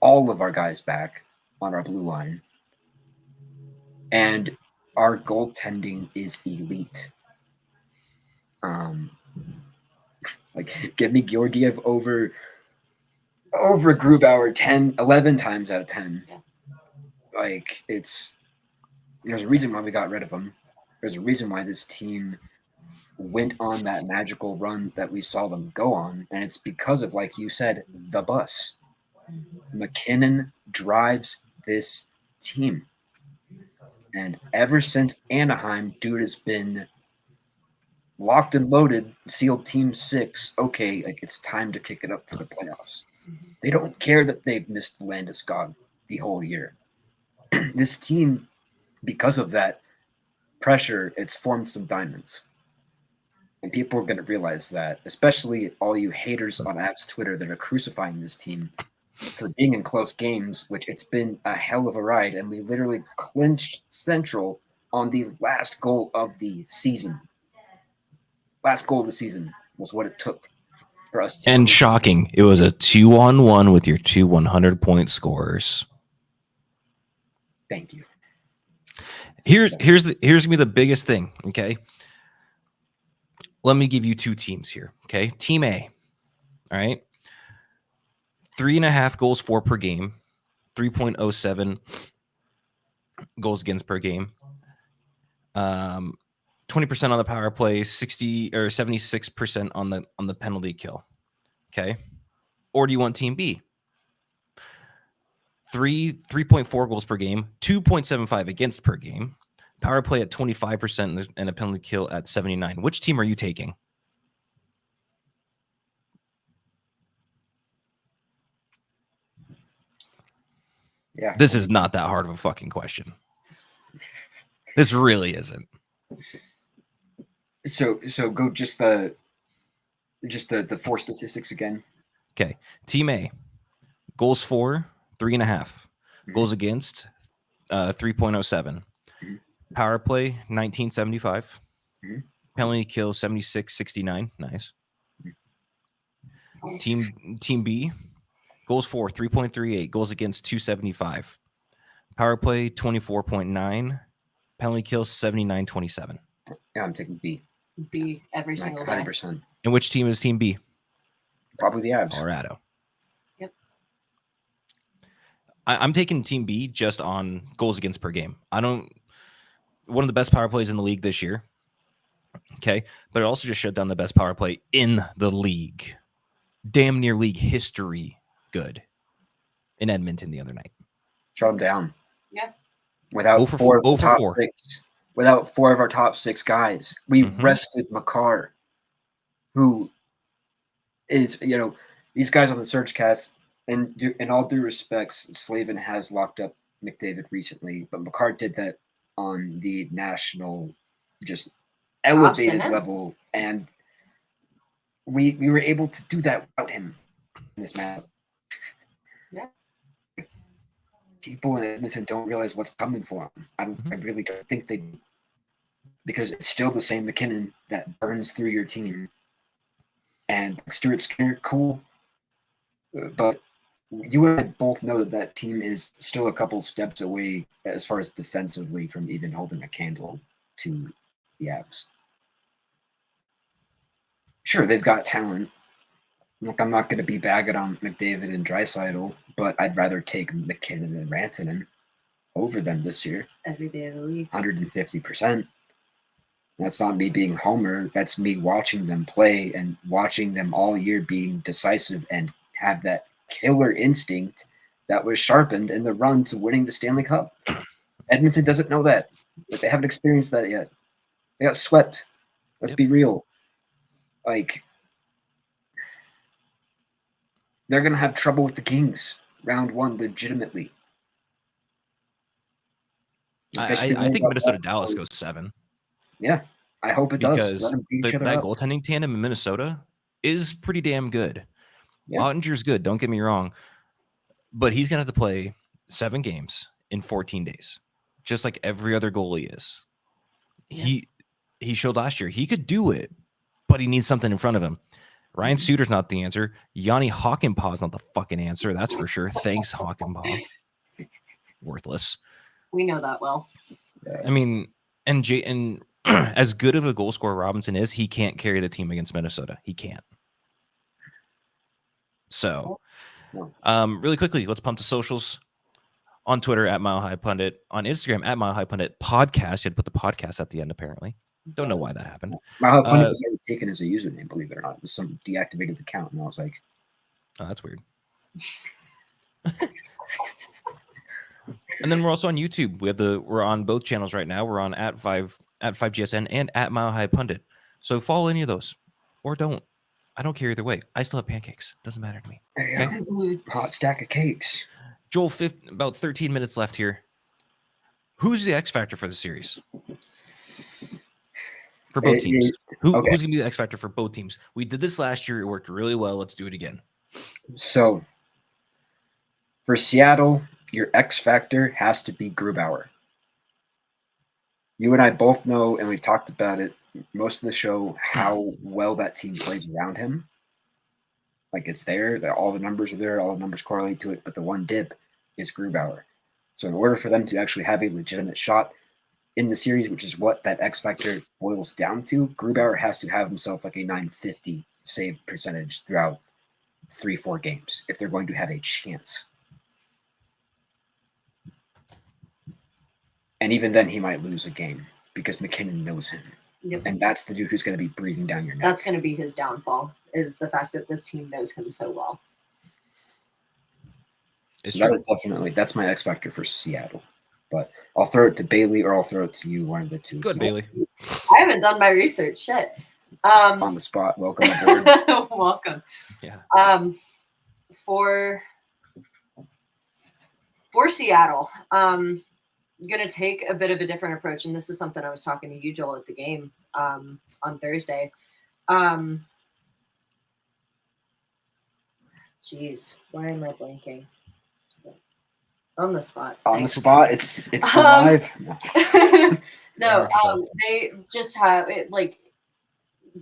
all of our guys back on our blue line. And our goaltending is elite. Like, give me Georgiev over Grubauer 11 times out of 10. Yeah. Like, there's a reason why we got rid of him. There's a reason why this team went on that magical run that we saw them go on, and it's because of, like you said, the bus. McKinnon drives this team. And ever since Anaheim, dude has been locked and loaded, sealed team 6. Okay, like it's time to kick it up for the playoffs. They don't care that they've missed Landeskog the whole year. This team, because of that pressure, it's formed some diamonds. And people are going to realize that, especially all you haters on Avs Twitter that are crucifying this team for being in close games, which it's been a hell of a ride. And we literally clinched Central on the last goal of the season. Last goal of the season was what it took for us to. And shocking, it was a 2-on-1 with your 2 100-point scorers. Thank you. Here's gonna be the biggest thing. Okay, let me give you 2 teams here. Okay, Team A. All right, 3.5 goals for per game, 3.07 goals against per game. 20% on the power play, 60 or 76% on the penalty kill. Okay, or do you want Team B? 3.4 goals per game, 2.75 against per game, power play at 25% and a penalty kill at 79. Which team are you taking? Yeah. This is not that hard of a fucking question. This really isn't. So go just the 4 statistics again. Okay. Team A, goals for 3.5, goals against 3.07, power play 1975, penalty kill 76-69. Nice. Team B, goals for 3.38, goals against 275, power play 24.9, penalty kill 79-27. Yeah, I'm taking B. B every single day. 100%. And which team is Team B? Probably the Avs. Colorado. Yep. I'm taking Team B just on goals against per game. One of the best power plays in the league this year. Okay. But it also just shut down the best power play in the league. Damn near league history good in Edmonton the other night. Shut them down. Yeah. Without 4 of the top 6. Without 4 of our top 6 guys. We rested Makar, who is, these guys on the Surge cast, and in all due respects, Slavin has locked up McDavid recently, but Makar did that on the national, just elevated level, and we were able to do that without him in this match. Yeah. people in Edmonton don't realize what's coming for them. I really don't think they do. Because it's still the same McKinnon that burns through your team. And Stuart Skinner, cool. But you and I both know that team is still a couple steps away as far as defensively from even holding a candle to the Avs. Sure, they've got talent. Look, I'm not going to be bagging on McDavid and Draisaitl, but I'd rather take McKinnon and Rantanen over them this year. Every day of the week. 150%. That's not me being Homer. That's me watching them play and watching them all year being decisive and have that killer instinct that was sharpened in the run to winning the Stanley Cup. Edmonton doesn't know that. Like, they haven't experienced that yet. They got swept. Let's be real. Like, they're going to have trouble with the Kings round one legitimately. I think Minnesota-Dallas goes 7. Yeah, I hope it because does. that goaltending tandem in Minnesota is pretty damn good. Yeah. Ottinger's good, don't get me wrong, but he's gonna have to play 7 games in 14 days, just like every other goalie is. Yeah. He showed last year he could do it, but he needs something in front of him. Ryan Suter's not the answer. Yanni Hakanpää's not the fucking answer. That's for sure. Thanks, Hakanpää. Worthless. We know that well. I mean, and as good of a goal scorer Robinson is, he can't carry the team against Minnesota. He can't. So, really quickly, let's pump the socials. On Twitter at Mile High Pundit, on Instagram at Mile High Pundit Podcast. You had to put the podcast at the end, apparently. Don't know why that happened. Mile High Pundit was already taken as a username, believe it or not. It was some deactivated account, and I was like, "Oh, that's weird." And then we're also on YouTube. We're on both channels right now. We're on at 5GSN and at Mile High Pundit. So follow any of those, or don't. I don't care either way. I still have pancakes. Doesn't matter to me. Okay? Hot stack of cakes. Joel, about 13 minutes left here. Who's the X factor for the series? For both teams. Who's going to be the X factor for both teams? We did this last year. It worked really well. Let's do it again. So, for Seattle, your X factor has to be Grubauer. You and I both know, and we've talked about it most of the show, how well that team plays around him. Like, it's there. All the numbers are there. All the numbers correlate to it. But the one dip is Grubauer. So in order for them to actually have a legitimate shot in the series, which is what that X factor boils down to, Grubauer has to have himself like a 950 save percentage throughout 3-4 games if they're going to have a chance. And even then, he might lose a game because McKinnon knows him. Yep. And that's the dude who's going to be breathing down your neck. That's going to be his downfall, is the fact that this team knows him so well. So that's my X factor for Seattle. But I'll throw it to Bailey or I'll throw it to you, one of the two. Good, Bailey. I haven't done my research. Shit. On the spot. Welcome aboard. Welcome. Yeah. For Seattle, I'm going to take a bit of a different approach. And this is something I was talking to you, Joel, at the game on Thursday. Geez, why am I blanking? On the spot. On the spot. It's still live. No, they just have it, like,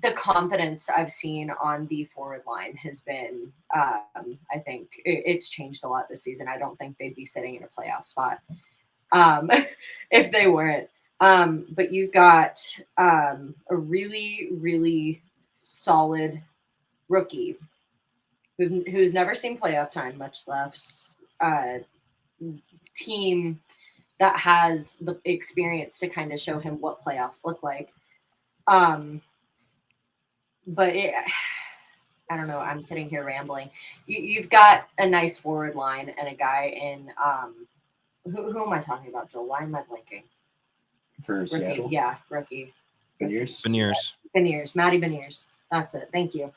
the confidence I've seen on the forward line has been, I think it's changed a lot this season. I don't think they'd be sitting in a playoff spot if they weren't. But you've got a really, really solid rookie who's never seen playoff time, much less team that has the experience to kind of show him what playoffs look like. But I don't know. I'm sitting here rambling. You've got a nice forward line and a guy in who am I talking about, Joel? Why am I blanking? For rookie, Seattle. yeah, rookie. Beniers. Matty Beniers. That's it. Thank you.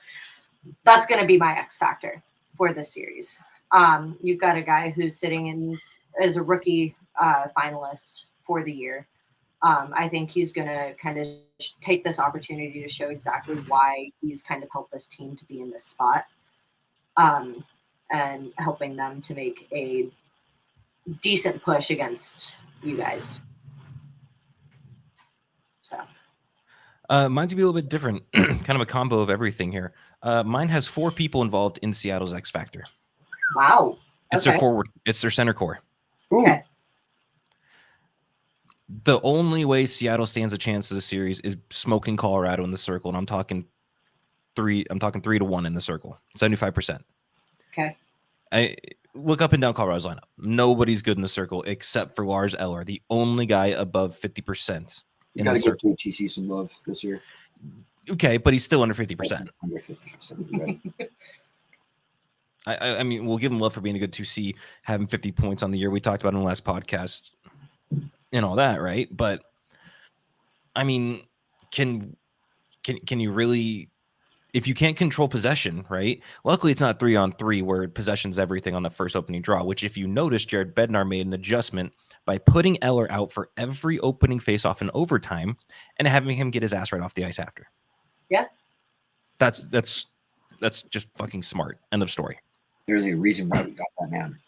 That's going to be my X factor for this series. You've got a guy who's sitting in as a rookie finalist for the year. I think he's going to kind of take this opportunity to show exactly why he's kind of helped this team to be in this spot, and helping them to make a decent push against you guys. So Mine's gonna be a little bit different, kind of a combo of everything here. Mine has 4 people involved in Seattle's X Factor. wow. It's Okay. their forward. It's their center core. Ooh, Okay. The only way Seattle stands a chance of the series is smoking Colorado in the circle, and I'm talking 3 to 1 in the circle, 75%. Okay. I look up and down Colorado's lineup. Nobody's good in the circle except for Lars Eller, the only guy above 50% you in got the to give circle. JTC some love this year. Okay, but he's still under 50%. Under 50%. Right. I mean, we'll give him love for being a good 2C, having 50 points on the year. We talked about in the last podcast and all that, right? But I mean, can you really, if you can't control possession, right? Luckily, it's not 3-on-3 where possession's everything on the first opening draw, which if you notice, Jared Bednar made an adjustment by putting Eller out for every opening faceoff in overtime and having him get his ass right off the ice after. Yeah. That's just fucking smart. End of story. There's a reason why we got that man.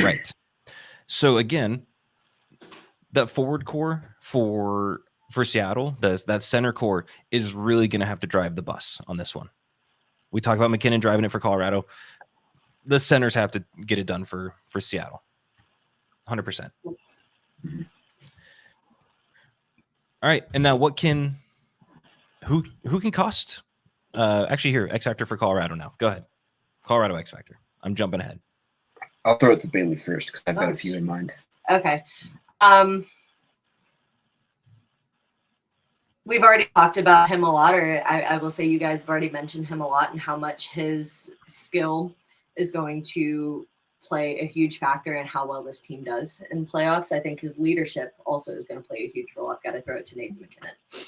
Right. So again, that forward core for Seattle, that center core is really going to have to drive the bus on this one. We talk about McKinnon driving it for Colorado. The centers have to get it done for Seattle. 100%. All right. And now who can cost? Actually here, X Factor for Colorado now. Go ahead. Colorado X Factor. I'm jumping ahead. I'll throw it to Bailey first because I've got Oh, a few in mind. Okay. We've already talked about him a lot, or I will say you guys have already mentioned him a lot and how much his skill is going to play a huge factor in how well this team does in playoffs. I think his leadership also is going to play a huge role. I've got to throw it to Nathan McKinnon.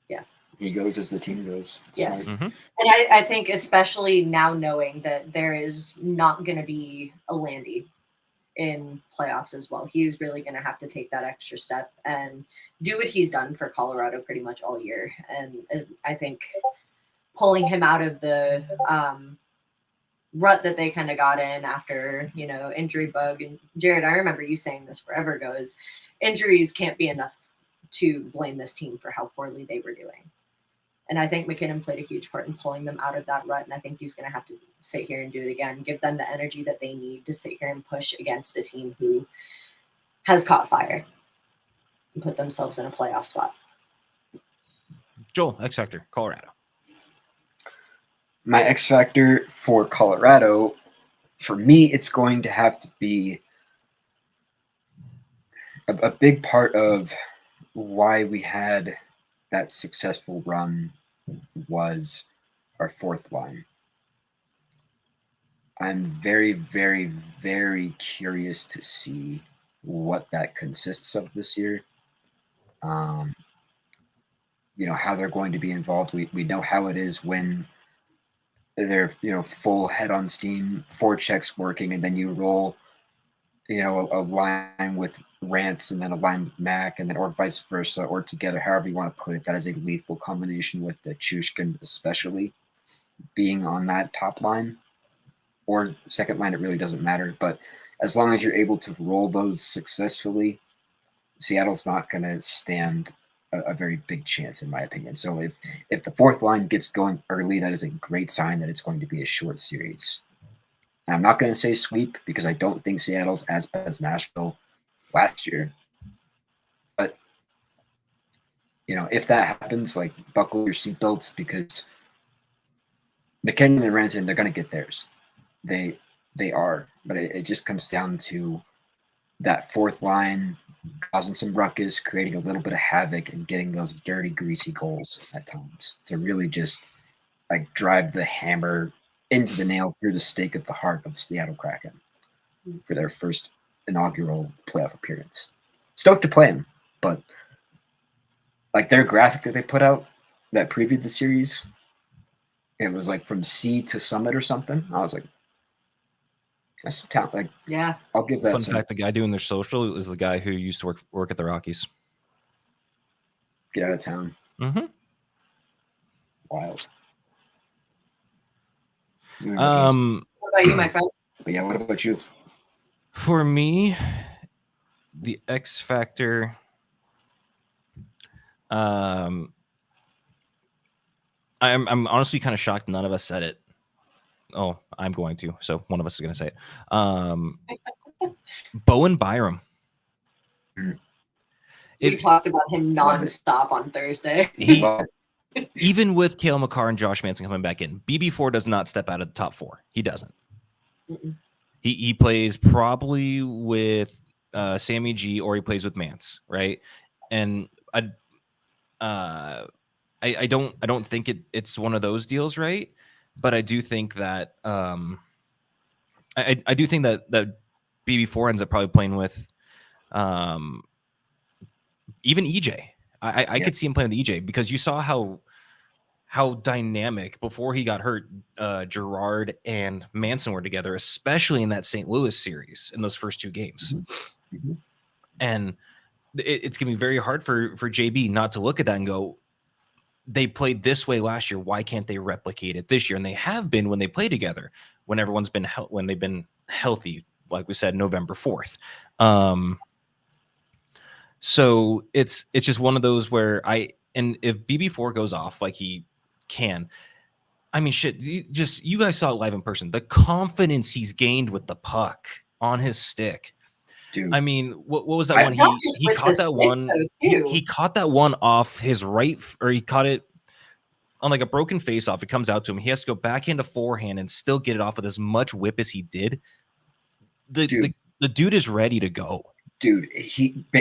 Yeah. He goes as the team goes. It's Yes. smart. And I think especially now knowing that there is not going to be a Landy in playoffs as well. He's really going to have to take that extra step and do what he's done for Colorado pretty much all year. And I think pulling him out of the rut that they kind of got in after, injury bug. And Jared, I remember you saying this forever ago, is injuries can't be enough to blame this team for how poorly they were doing. And I think McKinnon played a huge part in pulling them out of that rut. And I think he's going to have to sit here and do it again, give them the energy that they need to sit here and push against a team who has caught fire and put themselves in a playoff spot. Joel, X Factor, Colorado. My X Factor for Colorado, for me, it's going to have to be a big part of why we had that successful run was our fourth line. I'm very, very, very curious to see what that consists of this year. How they're going to be involved. We know how it is when they're, full head on steam, 4 checks working, and then you roll, a line with Rance and then a line with Mac, and then or vice versa, or together, however you want to put it. That is a lethal combination with the Chushkin, especially being on that top line or second line. It really doesn't matter. But as long as you're able to roll those successfully, Seattle's not going to stand a very big chance, in my opinion. So if the fourth line gets going early, that is a great sign that it's going to be a short series. And I'm not going to say sweep because I don't think Seattle's as bad as Nashville last year. But, if that happens, like, buckle your seatbelts because McKinnon and Ranson, they're going to get theirs. They are. But it just comes down to that fourth line causing some ruckus, creating a little bit of havoc, and getting those dirty, greasy goals at times to really just like drive the hammer into the nail through the stake of the heart of Seattle Kraken for their first inaugural playoff appearance. Stoked to play them, but like their graphic that they put out that previewed the series, it was like from sea to summit or something. I was like, that's some talent. Like, Yeah. I'll give that Fun some. fact: the guy doing their social is the guy who used to work at the Rockies. Get out of town. Mm-hmm. Wild. about you, my friend? But yeah, what about you? For me, the X factor. I'm honestly kind of shocked none of us said it. Oh, I'm going to. So one of us is going to say it. Bowen Byram. We talked about him nonstop on Thursday. He, even with Cale Makar and Josh Manson coming back in, BB4 does not step out of the top 4. He doesn't. Mm-mm. He plays probably with Sammy G, or he plays with Mance, right? And I don't think it's one of those deals, right? But I do think that I do think that BB4 ends up probably playing with even EJ. I could see him playing with EJ, because you saw how dynamic before he got hurt. Gerard and Manson were together, especially in that St. Louis series in those first 2 games. Mm-hmm. And it's gonna be very hard for JB not to look at that and go, they played this way last year, why can't they replicate it this year? And they have been when they play together, when everyone's been when they've been healthy, like we said, November 4th. So it's just one of those where and if BB4 goes off like he can, I mean, shit, you guys saw it live in person, the confidence he's gained with the puck on his stick. Dude. I mean, what was that one? He caught that one. He caught that one off his right, or he caught it on like a broken face off. It comes out to him. He has to go back into forehand and still get it off with as much whip as he did. The dude is ready to go. Dude,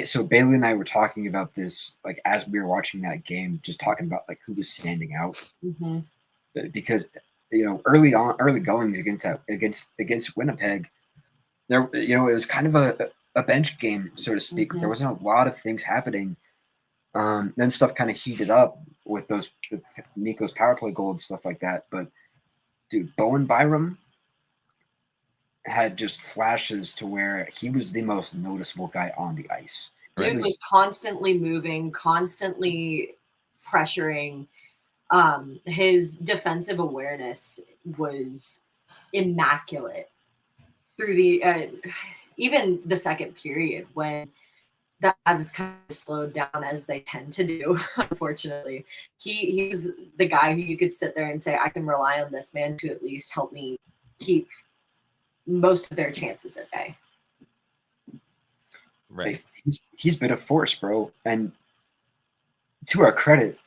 so Bailey and I were talking about this, like, as we were watching that game, just talking about like who was standing out. Mm-hmm. Because early goings against Winnipeg, there it was kind of a bench game, so to speak. Mm-hmm. There wasn't a lot of things happening. Then stuff kind of heated up with Nico's power play goal and stuff like that. But dude, Bowen Byram had just flashes to where he was the most noticeable guy on the ice. Dude was constantly moving, constantly pressuring. His defensive awareness was immaculate through the even the second period, when that was kind of slowed down, as they tend to do. Unfortunately, he was the guy who you could sit there and say, I can rely on this man to at least help me keep most of their chances at bay. Right. He's been a force, bro. And to our credit,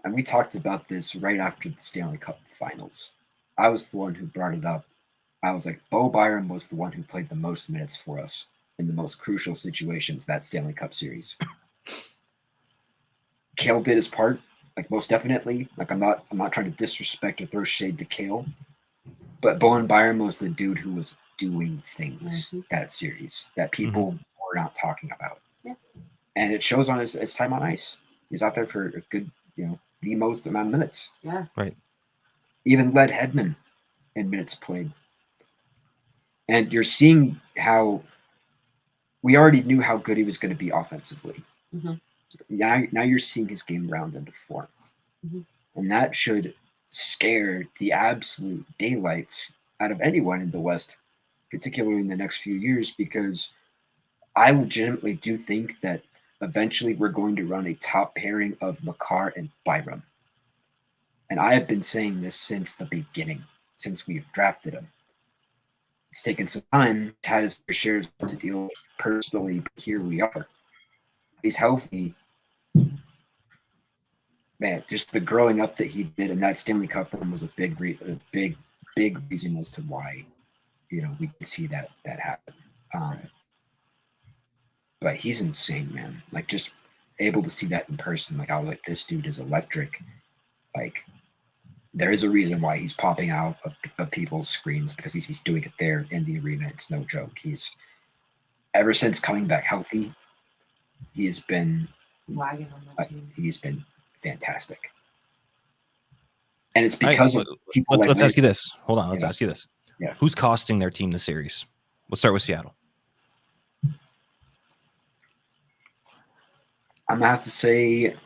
and we talked about this right after the Stanley Cup Finals, I was the one who brought it up. I was like, Bo Byram was the one who played the most minutes for us in the most crucial situations that Stanley Cup series. Cale did his part, like, most definitely. Like, I'm not trying to disrespect or throw shade to Cale, but Bowen Byram was the dude who was doing things that series that people were not talking about. Yeah. And it shows on his time on ice. He's out there for a good, the most amount of minutes. Yeah. Right. Even led Hedman in minutes played. And you're seeing how we already knew how good he was going to be offensively. Mm-hmm. Now you're seeing his game round into form. Mm-hmm. And that should scare the absolute daylights out of anyone in the West, particularly in the next few years, because I legitimately do think that eventually we're going to run a top pairing of Makar and Byram. And I have been saying this since the beginning, since we've drafted him. It's taken some time, had his share to deal with personally, but here we are. He's healthy. Man, just the growing up that he did in that Stanley Cup run was a big reason as to why, we can see that happen. But he's insane, man. Like, just able to see that in person. Like, I was like, this dude is electric. Like, there is a reason why he's popping out of people's screens, because he's doing it there in the arena. It's no joke. He's, ever since coming back healthy, he has been wagging on that team. He's been fantastic. And it's because of people let's ask you this. Hold on, let's ask you this. Yeah. Who's costing their team the series? We'll start with Seattle. I'm gonna have to say,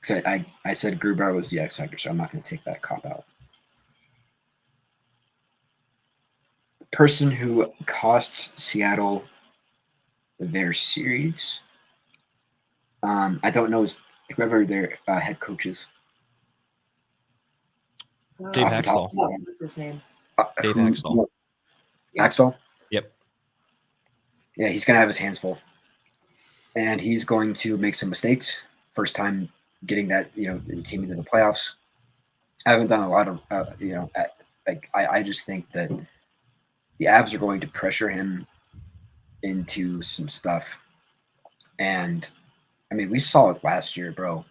because I said Grubauer was the X factor, so I'm not gonna take that cop out. person who costs Seattle their series, I don't know, is whoever their head coach is. Dave Off the top Haxtell. of my head. What's his name? Dave Haxtell. Yeah. Haxtell? Yep. Yeah, he's going to have his hands full. And he's going to make some mistakes. First time getting that, team into the playoffs. I haven't done a lot of, I just think that the Avs are going to pressure him into some stuff. And, I mean, we saw it last year, bro.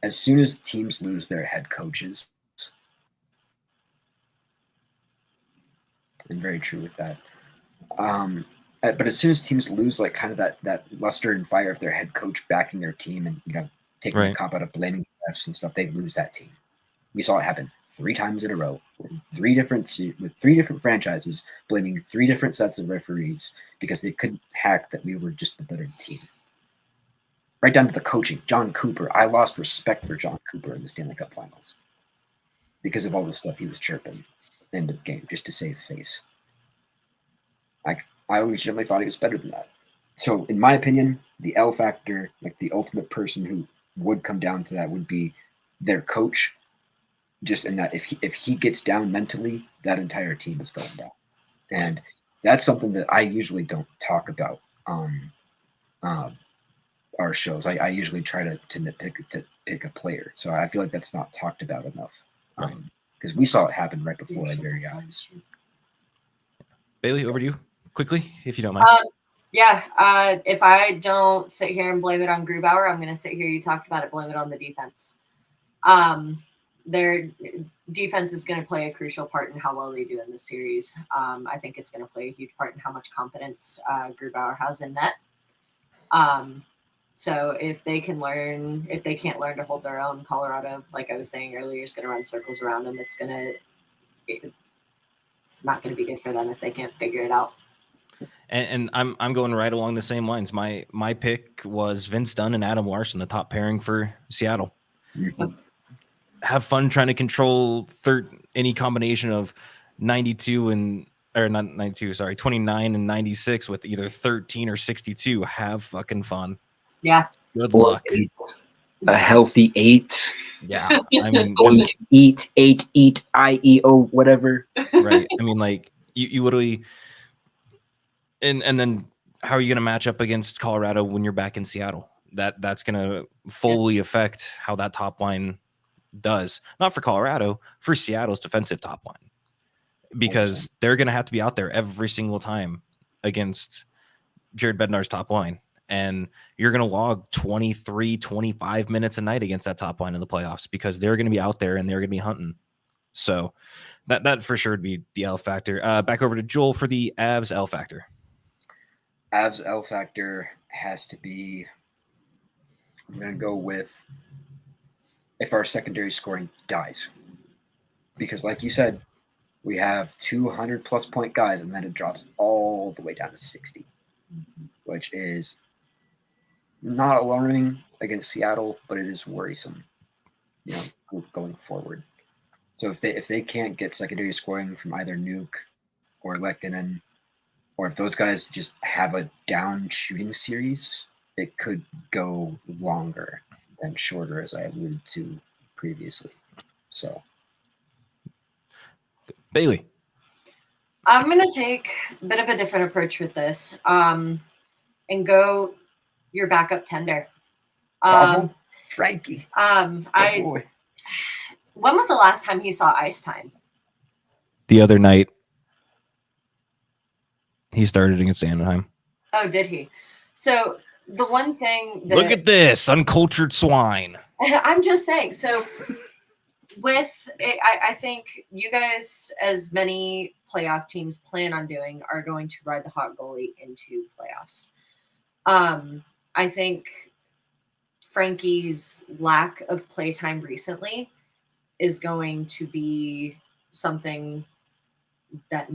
As soon as teams lose their head coaches, and very true with that. But as soon as teams lose, like, kind of that luster and fire of their head coach backing their team and taking the cop out of blaming refs and stuff, they lose that team. We saw it happen 3 times in a row with three different franchises blaming 3 different sets of referees because they couldn't hack that we were just the better team. Right down to the coaching. John Cooper. I lost respect for John Cooper in the Stanley Cup Finals because of all the stuff he was chirping end of game just to save face. I originally thought he was better than that. So, in my opinion, the L factor, like the ultimate person who would come down to that, would be their coach. Just in that, if he gets down mentally, that entire team is going down, and that's something that I usually don't talk about on our shows. I usually try to pick a player, so I feel like that's not talked about enough. Because we saw it happen right before our very eyes. Bailey, over to you quickly, if you don't mind. If I don't sit here and blame it on Grubauer, I'm going to sit here. You talked about it. Blame it on the defense. Their defense is going to play a crucial part in how well they do in this series. I think it's going to play a huge part in how much confidence Grubauer has in net. So if they can't learn to hold their own, Colorado, like I was saying earlier, is going to run circles around them. It's not going to be good for them if they can't figure it out. And I'm going right along the same lines. My pick was Vince Dunn and Adam Larson, the top pairing for Seattle. Mm-hmm. Have fun trying to control any combination of 29 and 96 with either 13 or 62. Have fucking fun. Yeah. Good luck. A healthy 8. Yeah. I mean, going to eat, IEO, whatever. Right. I mean, like you literally, and then how are you going to match up against Colorado when you're back in Seattle? That's going to fully affect how that top line does. Not for Colorado, for Seattle's defensive top line, because they're going to have to be out there every single time against Jared Bednar's top line. And you're going to log 23, 25 minutes a night against that top line in the playoffs because they're going to be out there and they're going to be hunting. So that for sure would be the L factor. Back over to Joel for the Avs L factor. Avs L factor has to be, I'm going to go with if our secondary scoring dies. Because like you said, we have 200-plus point guys, and then it drops all the way down to 60, which is not alarming against Seattle, but it is worrisome, going forward. So if they can't get secondary scoring from either Nuke or Lehkonen, or if those guys just have a down shooting series, it could go longer than shorter, as I alluded to previously. So, Bailey. I'm going to take a bit of a different approach with this and go your backup tender. Frankie. When was the last time he saw ice time? The other night. He started against Anaheim. Oh, did he? So the one thing that... Look at this, uncultured swine. I'm just saying. So I think you guys, as many playoff teams plan on doing, are going to ride the hot goalie into playoffs. I think Frankie's lack of playtime recently is going to be something that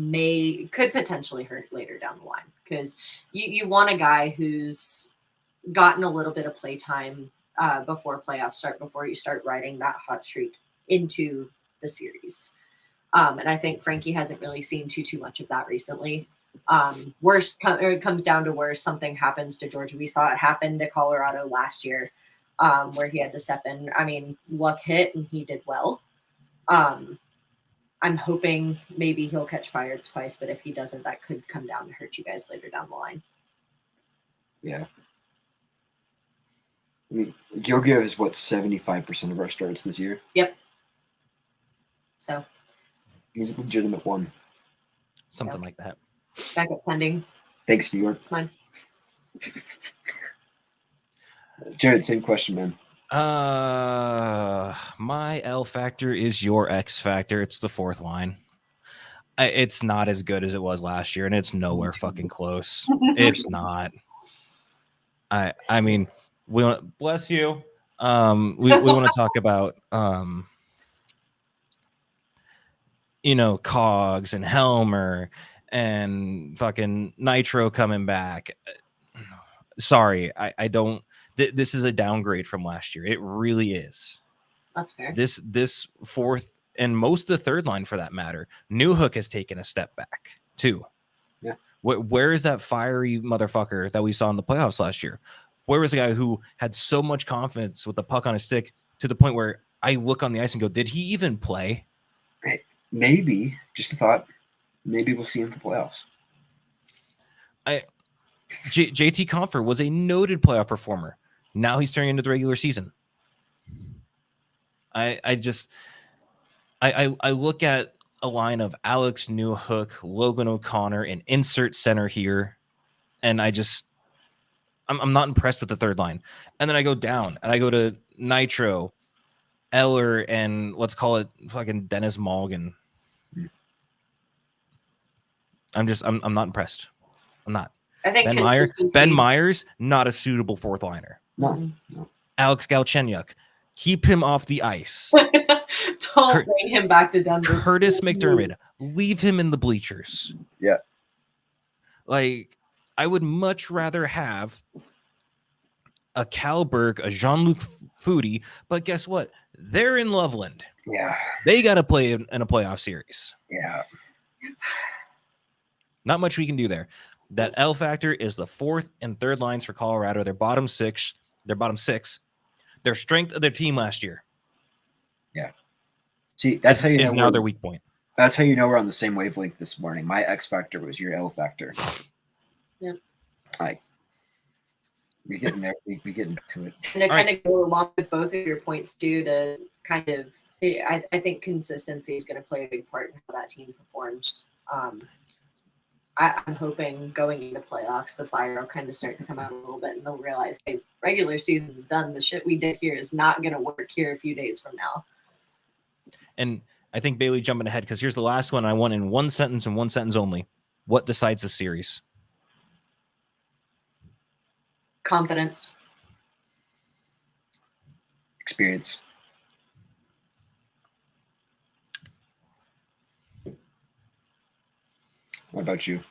could potentially hurt later down the line, because you want a guy who's gotten a little bit of playtime before playoffs start, before you start riding that hot streak into the series. And I think Frankie hasn't really seen too much of that recently. Worst, it comes down to worse. Something happens to Georgia. We saw it happen to Colorado last year, where he had to step in. I mean, luck hit and he did well. I'm hoping maybe he'll catch fire twice, but if he doesn't, that could come down to hurt you guys later down the line. Yeah. I mean, Georgiev is what, 75% of our starts this year? Yep. So he's a legitimate one. Something like that. Backup pending. Thanks, New York. It's fine. Jared, same question, man. My L factor is your X factor. It's the fourth line. It's not as good as it was last year, and it's nowhere fucking close. It's not. I mean, we want, bless you. We want to talk about Cogs and Helmer and fucking Nitro coming back. Sorry, I don't. This is a downgrade from last year. It really is. That's fair. This fourth and most of the third line, for that matter, Newhook has taken a step back too. Yeah. Where is that fiery motherfucker that we saw in the playoffs last year? Where was the guy who had so much confidence with the puck on his stick to the point where I look on the ice and go, did he even play? Maybe. Just a thought. Maybe we'll see him for playoffs. JT Compher was a noted playoff performer. Now he's turning into the regular season. I look at a line of Alex Newhook, Logan O'Connor, and insert center here, and I'm not impressed with the third line. And then I go down and I go to Nitro, Eller, and let's call it fucking Dennis Malgin. I'm not impressed. I'm not. I think Ben Myers, not a suitable fourth liner. No. Alex Galchenyuk, keep him off the ice. Don't bring him back to Denver. Curtis McDermott, leave him in the bleachers. Yeah. Like, I would much rather have a Cal Burke, a Jean-Luc Foudy, but guess what? They're in Loveland. Yeah. They got to play in a playoff series. Yeah. Not much we can do there. That L factor is the fourth and third lines for Colorado. Their bottom six. Their strength of their team last year. Yeah. See, that's how you know is now their weak point. That's how you know we're on the same wavelength this morning. My X factor was your L factor. Yep. We getting there. We getting to it. And to kind of go along with both of your points too, to kind of, I think consistency is going to play a big part in how that team performs. I'm hoping going into playoffs, the fire will kind of start to come out a little bit, and they'll realize, hey, regular season's done. The shit we did here is not going to work here a few days from now. And I think Bailey jumping ahead, because here's the last one I want in one sentence and one sentence only. What decides the series? Confidence. Experience. What about you?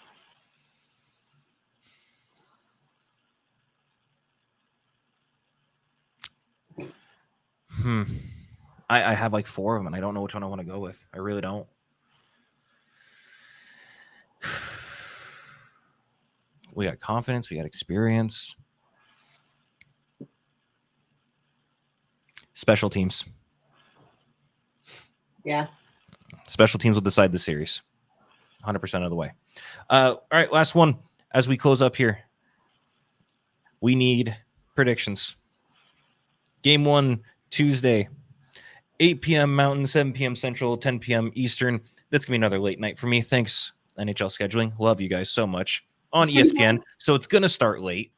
I have like four of them, and I don't know which one I want to go with. I really don't. We got confidence. We got experience. Special teams. Yeah. Special teams will decide the series. 100% of the way. All right, last one. As we close up here, we need predictions. Game 1, Tuesday, 8 p.m. Mountain, 7 p.m. Central, 10 p.m. Eastern. That's going to be another late night for me. Thanks, NHL scheduling. Love you guys so much. On ESPN, so it's going to start late.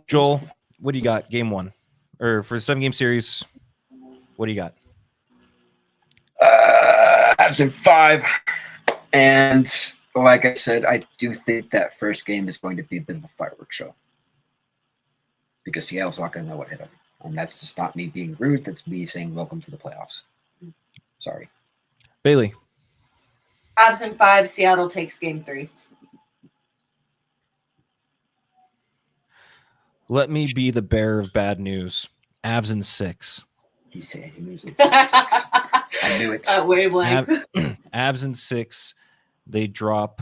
Joel, what do you got? Game 1. Or for the 7-game series, what do you got? I've said 5. And like I said, I do think that first game is going to be a bit of a fireworks show. Because Seattle's not going to know what hit them. And that's just not me being rude. That's me saying welcome to the playoffs. Sorry. Bailey. Avs in 5, Seattle takes game 3. Let me be the bearer of bad news. Avs in 6. He said he moves in 6. I knew it. Wavelength. Avs in 6. They drop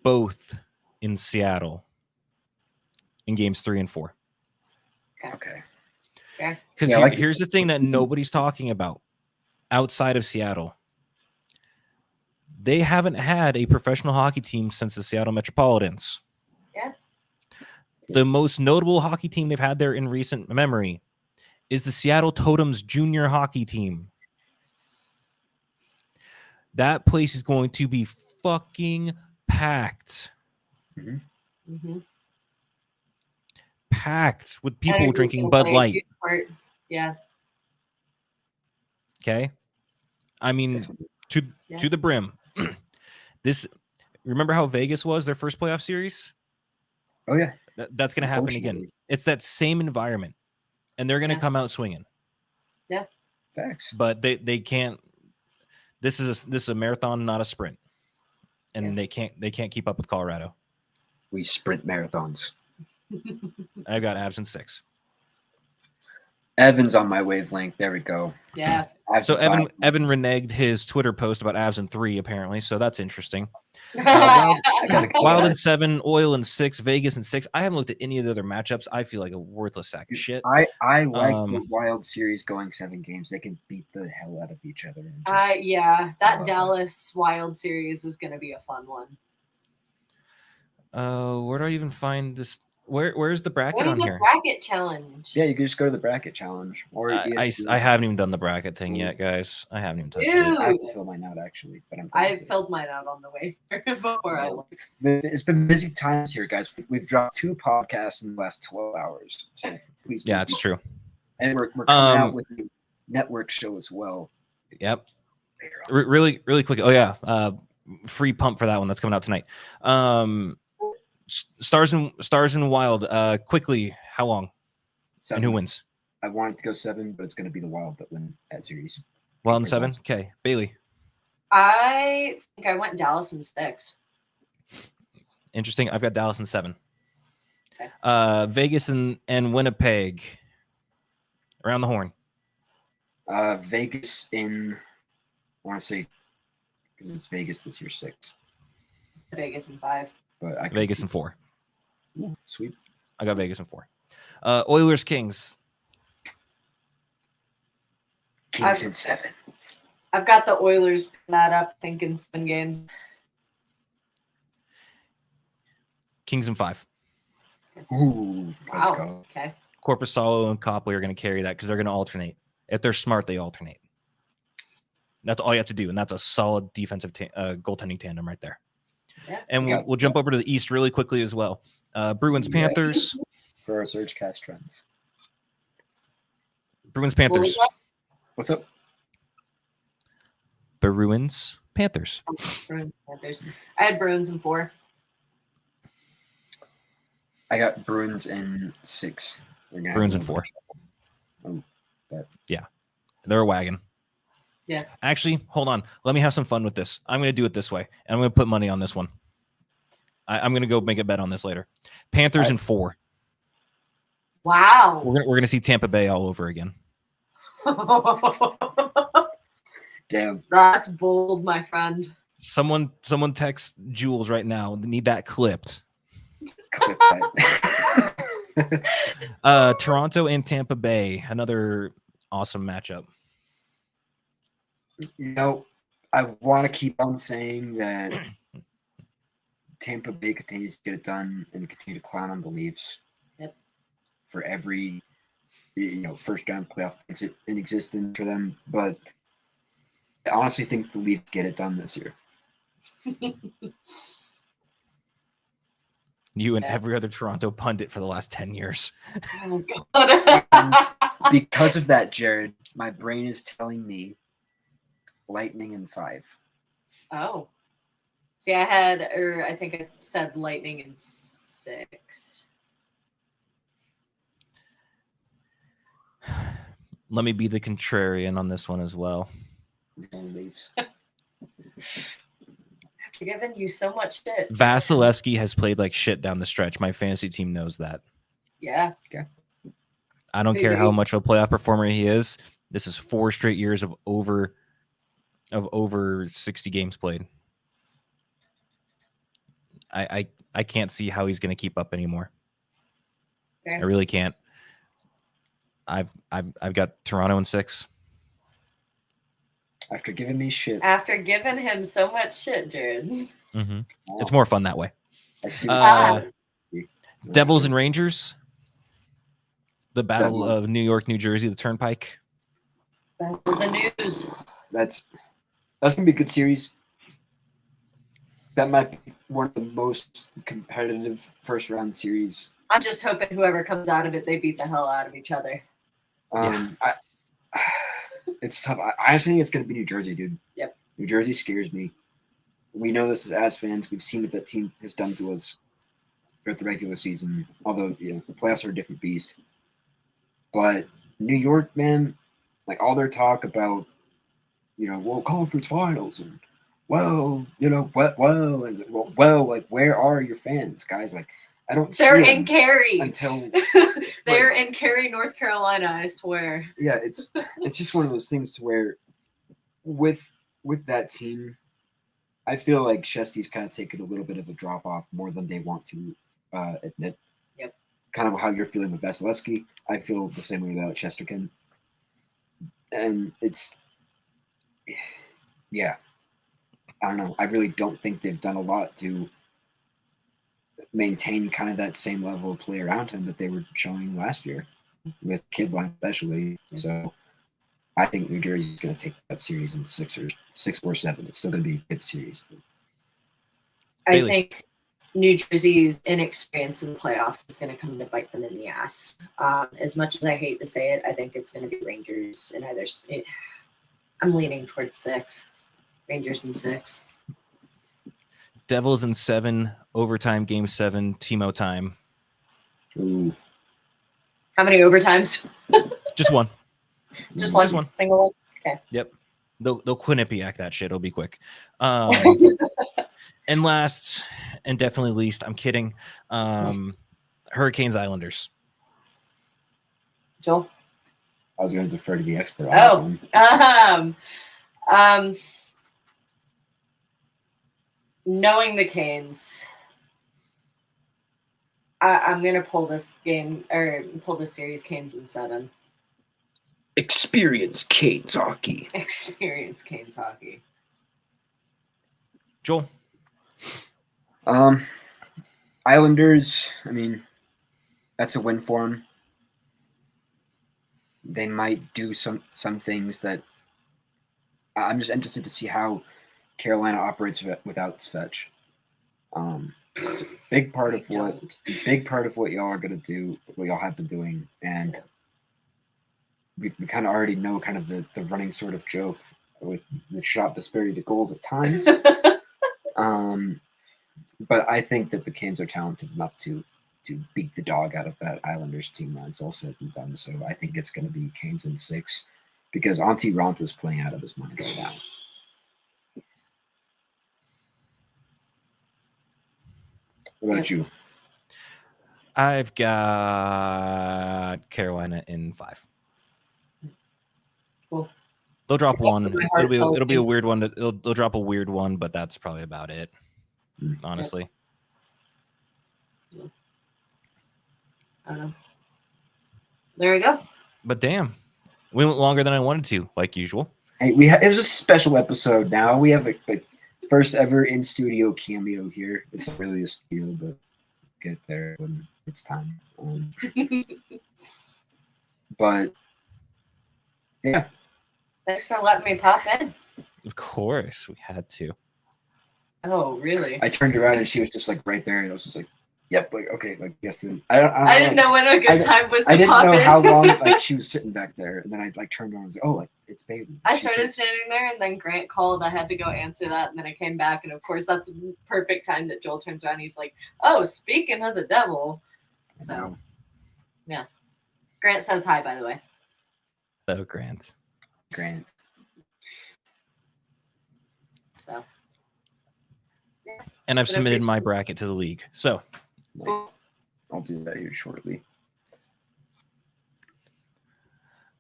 both in Seattle in games 3 and 4. Okay. Because here's the thing that nobody's talking about outside of Seattle. They haven't had a professional hockey team since the Seattle Metropolitans. Yeah. The most notable hockey team they've had there in recent memory is the Seattle Totems junior hockey team. That place is going to be fucking packed. Packed with people drinking Bud Light. Yeah. Okay. I mean, to the brim. Remember how Vegas was their first playoff series? Oh yeah. That's going to happen again. It's that same environment, and they're going to come out swinging. Yeah. Facts. But they can't. This is a marathon, not a sprint, and they can't keep up with Colorado. We sprint marathons. I've got Avs in 6. Evan's on my wavelength. There we go. Yeah. So Evan reneged his Twitter post about Avs in 3 apparently. So that's interesting. Wild in 7, Oil in 6, Vegas in 6. I haven't looked at any of the other matchups. I feel like a worthless sack of shit. I like the Wild series going 7 games. They can beat the hell out of each other. That Dallas Wild series is going to be a fun one. Where do I even find this? Where's the bracket on here? Bracket challenge. Yeah, you can just go to the bracket challenge. Or I haven't even done the bracket thing yet, guys. I haven't even touched it. Ew. I have to fill mine out actually, but I filled mine out on the way before I looked. It's been busy times here, guys. We've dropped 2 podcasts in the last 12 hours. So please. Yeah, it's true. And we're coming out with a network show as well. Yep. Really quick. Oh yeah. Free pump for that one that's coming out tonight. Stars and Wild. Quickly, how long? 7. And who wins? I want it to go 7, but it's going to be the Wild that win that series. Wild in 7. Okay, Bailey. I think I went Dallas in 6. Interesting. I've got Dallas in 7. Okay. Vegas and Winnipeg. Around the horn. Vegas in. I want to say because it's Vegas this year 6. Vegas in 5. But Vegas in 4. Ooh, sweet. I got Vegas in 4. Oilers Kings. Kings in 7. I've got the Oilers picking that up, thinking 7 games. Kings in 5. Ooh, let's Wow. go. Okay. Corpusalo and Copley are going to carry that because they're going to alternate. If they're smart, they alternate. That's all you have to do, and that's a solid defensive goaltending tandem right there. Yeah. And we'll jump over to the East really quickly as well. Bruins Panthers. For our Surge Cast trends. Bruins Panthers. What's up? Bruins Panthers. Bruins Panthers. I had Bruins in 4. I got Bruins in 6. Bruins in 4. Oh, yeah, they're a wagon. Yeah. Actually, hold on. Let me have some fun with this. I'm going to do it this way, and I'm going to put money on this one. I'm going to go make a bet on this later. Panthers in 4. Wow. We're going to see Tampa Bay all over again. damn. That's bold, my friend. Someone text Jules right now. They need that clipped. Clip that. Toronto and Tampa Bay, another awesome matchup. You know, I want to keep on saying that Tampa Bay continues to get it done and continue to clown on the Leafs. Yep. For every, first round playoff in existence for them, but I honestly think the Leafs get it done this year. You and every other Toronto pundit for the last 10 years. Oh, God. And because of that, Jared, my brain is telling me Lightning in 5. Oh. See, I think I said Lightning in 6. Let me be the contrarian on this one as well. Leafs. After giving you so much shit. Vasilevsky has played like shit down the stretch. My fantasy team knows that. Yeah. I don't care how much of a playoff performer he is. This is 4 straight years of over 60 games played. I can't see how he's going to keep up anymore. Okay. I really can't. I've got Toronto in 6. After giving me shit. After giving him so much shit, Jared. Mm-hmm. It's more fun that way. I see. Devils and Rangers. The Battle Devil. of New York, New Jersey, the Turnpike. The news. That's gonna be a good series. That might be one of the most competitive first round series. I'm just hoping whoever comes out of it, they beat the hell out of each other. It's tough. I honestly think it's gonna be New Jersey, dude. Yep. New Jersey scares me. We know this as fans. We've seen what that team has done to us throughout the regular season. Although the playoffs are a different beast. But New York, man, like all their talk about, conference finals and like where are your fans, guys? Like I don't. They're see in Cary. until they're in Cary, North Carolina. I swear. Yeah, it's just one of those things to where with that team, I feel like Shesty's kind of taken a little bit of a drop off more than they want to admit. Yep. Kind of how you're feeling with Vasilevsky. I feel the same way about Chesterkin. And it's, yeah, I don't know. I really don't think they've done a lot to maintain kind of that same level of play around him that they were showing last year with Kidline especially. So I think New Jersey's going to take that series in 6 or 7. It's still going to be a good series. I think New Jersey's inexperience in the playoffs is going to come to bite them in the ass. As much as I hate to say it, I think it's going to be Rangers in either. I'm leaning towards 6. Rangers in 6. Devils in 7, overtime, game 7, Timo time. Ooh. How many overtimes? Just one. Just one. Single one? Okay. Yep. They'll Quinnipiac that shit. It'll be quick. And last, and definitely least, I'm kidding. Hurricanes Islanders. Joel? I was going to defer to the expert on this one. Knowing the Canes, I'm going to pull this game or pull this series Canes in 7. Experience Canes hockey. Experience Canes hockey. Joel? Islanders, I mean, that's a win for them. They might do some things that I'm just interested to see how Carolina operates without Svetch. It's a big part of what y'all are gonna do, what y'all have been doing, and we kind of already know kind of the running sort of joke with the shot disparity to goals at times. But I think that the Canes are talented enough to beat the dog out of that Islanders team when it's all said and done. So I think it's going to be Canes in 6 because Antti Raanta is playing out of his mind right now. What about you? I've got Carolina in 5. Cool. They'll drop one. It'll be a weird one. They'll drop a weird one, but that's probably about it. Honestly. I don't know. There we go. But damn, we went longer than I wanted to, like usual. Hey, it was a special episode. Now we have a first ever in studio cameo here. It's not really a studio, but get there when it's time. But yeah. Thanks for letting me pop in. Of course, we had to. Oh, really? I turned around and she was just like right there, and I was just like, "Yep, like okay, like you have to." I didn't know when a good time was to pop in. I didn't know how long like she was sitting back there, and then I like turned around and was like, "Oh, like it's baby." I started standing there, and then Grant called. I had to go answer that, and then I came back, and of course, that's perfect time that Joel turns around. And he's like, "Oh, speaking of the devil," so yeah. Grant says hi, by the way. Hello, Grant. So. Yeah. And I've submitted my bracket to the league. So I'll do that here shortly.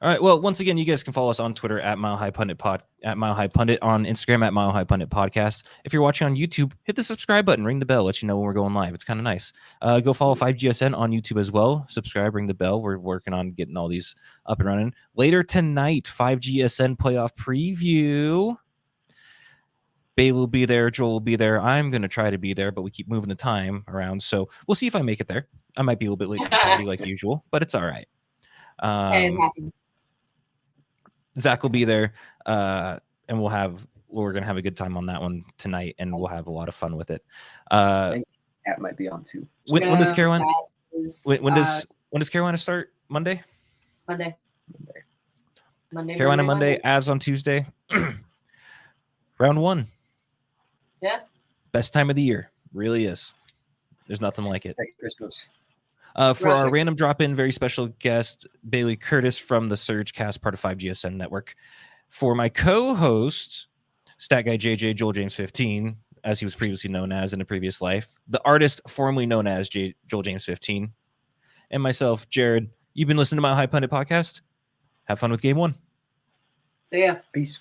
All right. Well, once again, you guys can follow us on Twitter at Mile High Pundit at Mile High Pundit, on Instagram at Mile High Pundit Podcast. If you're watching on YouTube, hit the subscribe button, ring the bell, let you know when we're going live. It's kind of nice. Go follow 5GSN on YouTube as well. Subscribe, ring the bell. We're working on getting all these up and running. Later tonight, 5GSN playoff preview. Bay will be there. Joel will be there. I'm going to try to be there, but we keep moving the time around. So we'll see if I make it there. I might be a little bit late to the party like usual, but it's all right. It happens. Zach will be there, and we're gonna have a good time on that one tonight, and we'll have a lot of fun with it. Cat might be on too. When does Carolina? Is, When does Carolina start? Monday. Monday. Carolina Monday. Avs on Tuesday. Round 1. Yeah. Best time of the year. Really is. There's nothing like it. Like Christmas. For our random drop-in, very special guest, Bailey Curtis from the Surge Cast, part of 5GSN Network. For my co-host, Stat Guy JJ, Joel James 15, as he was previously known as in a previous life, the artist formerly known as Joel James 15, and myself, Jared. You've been listening to Mile High Pundit Podcast. Have fun with Game 1. So yeah. Peace.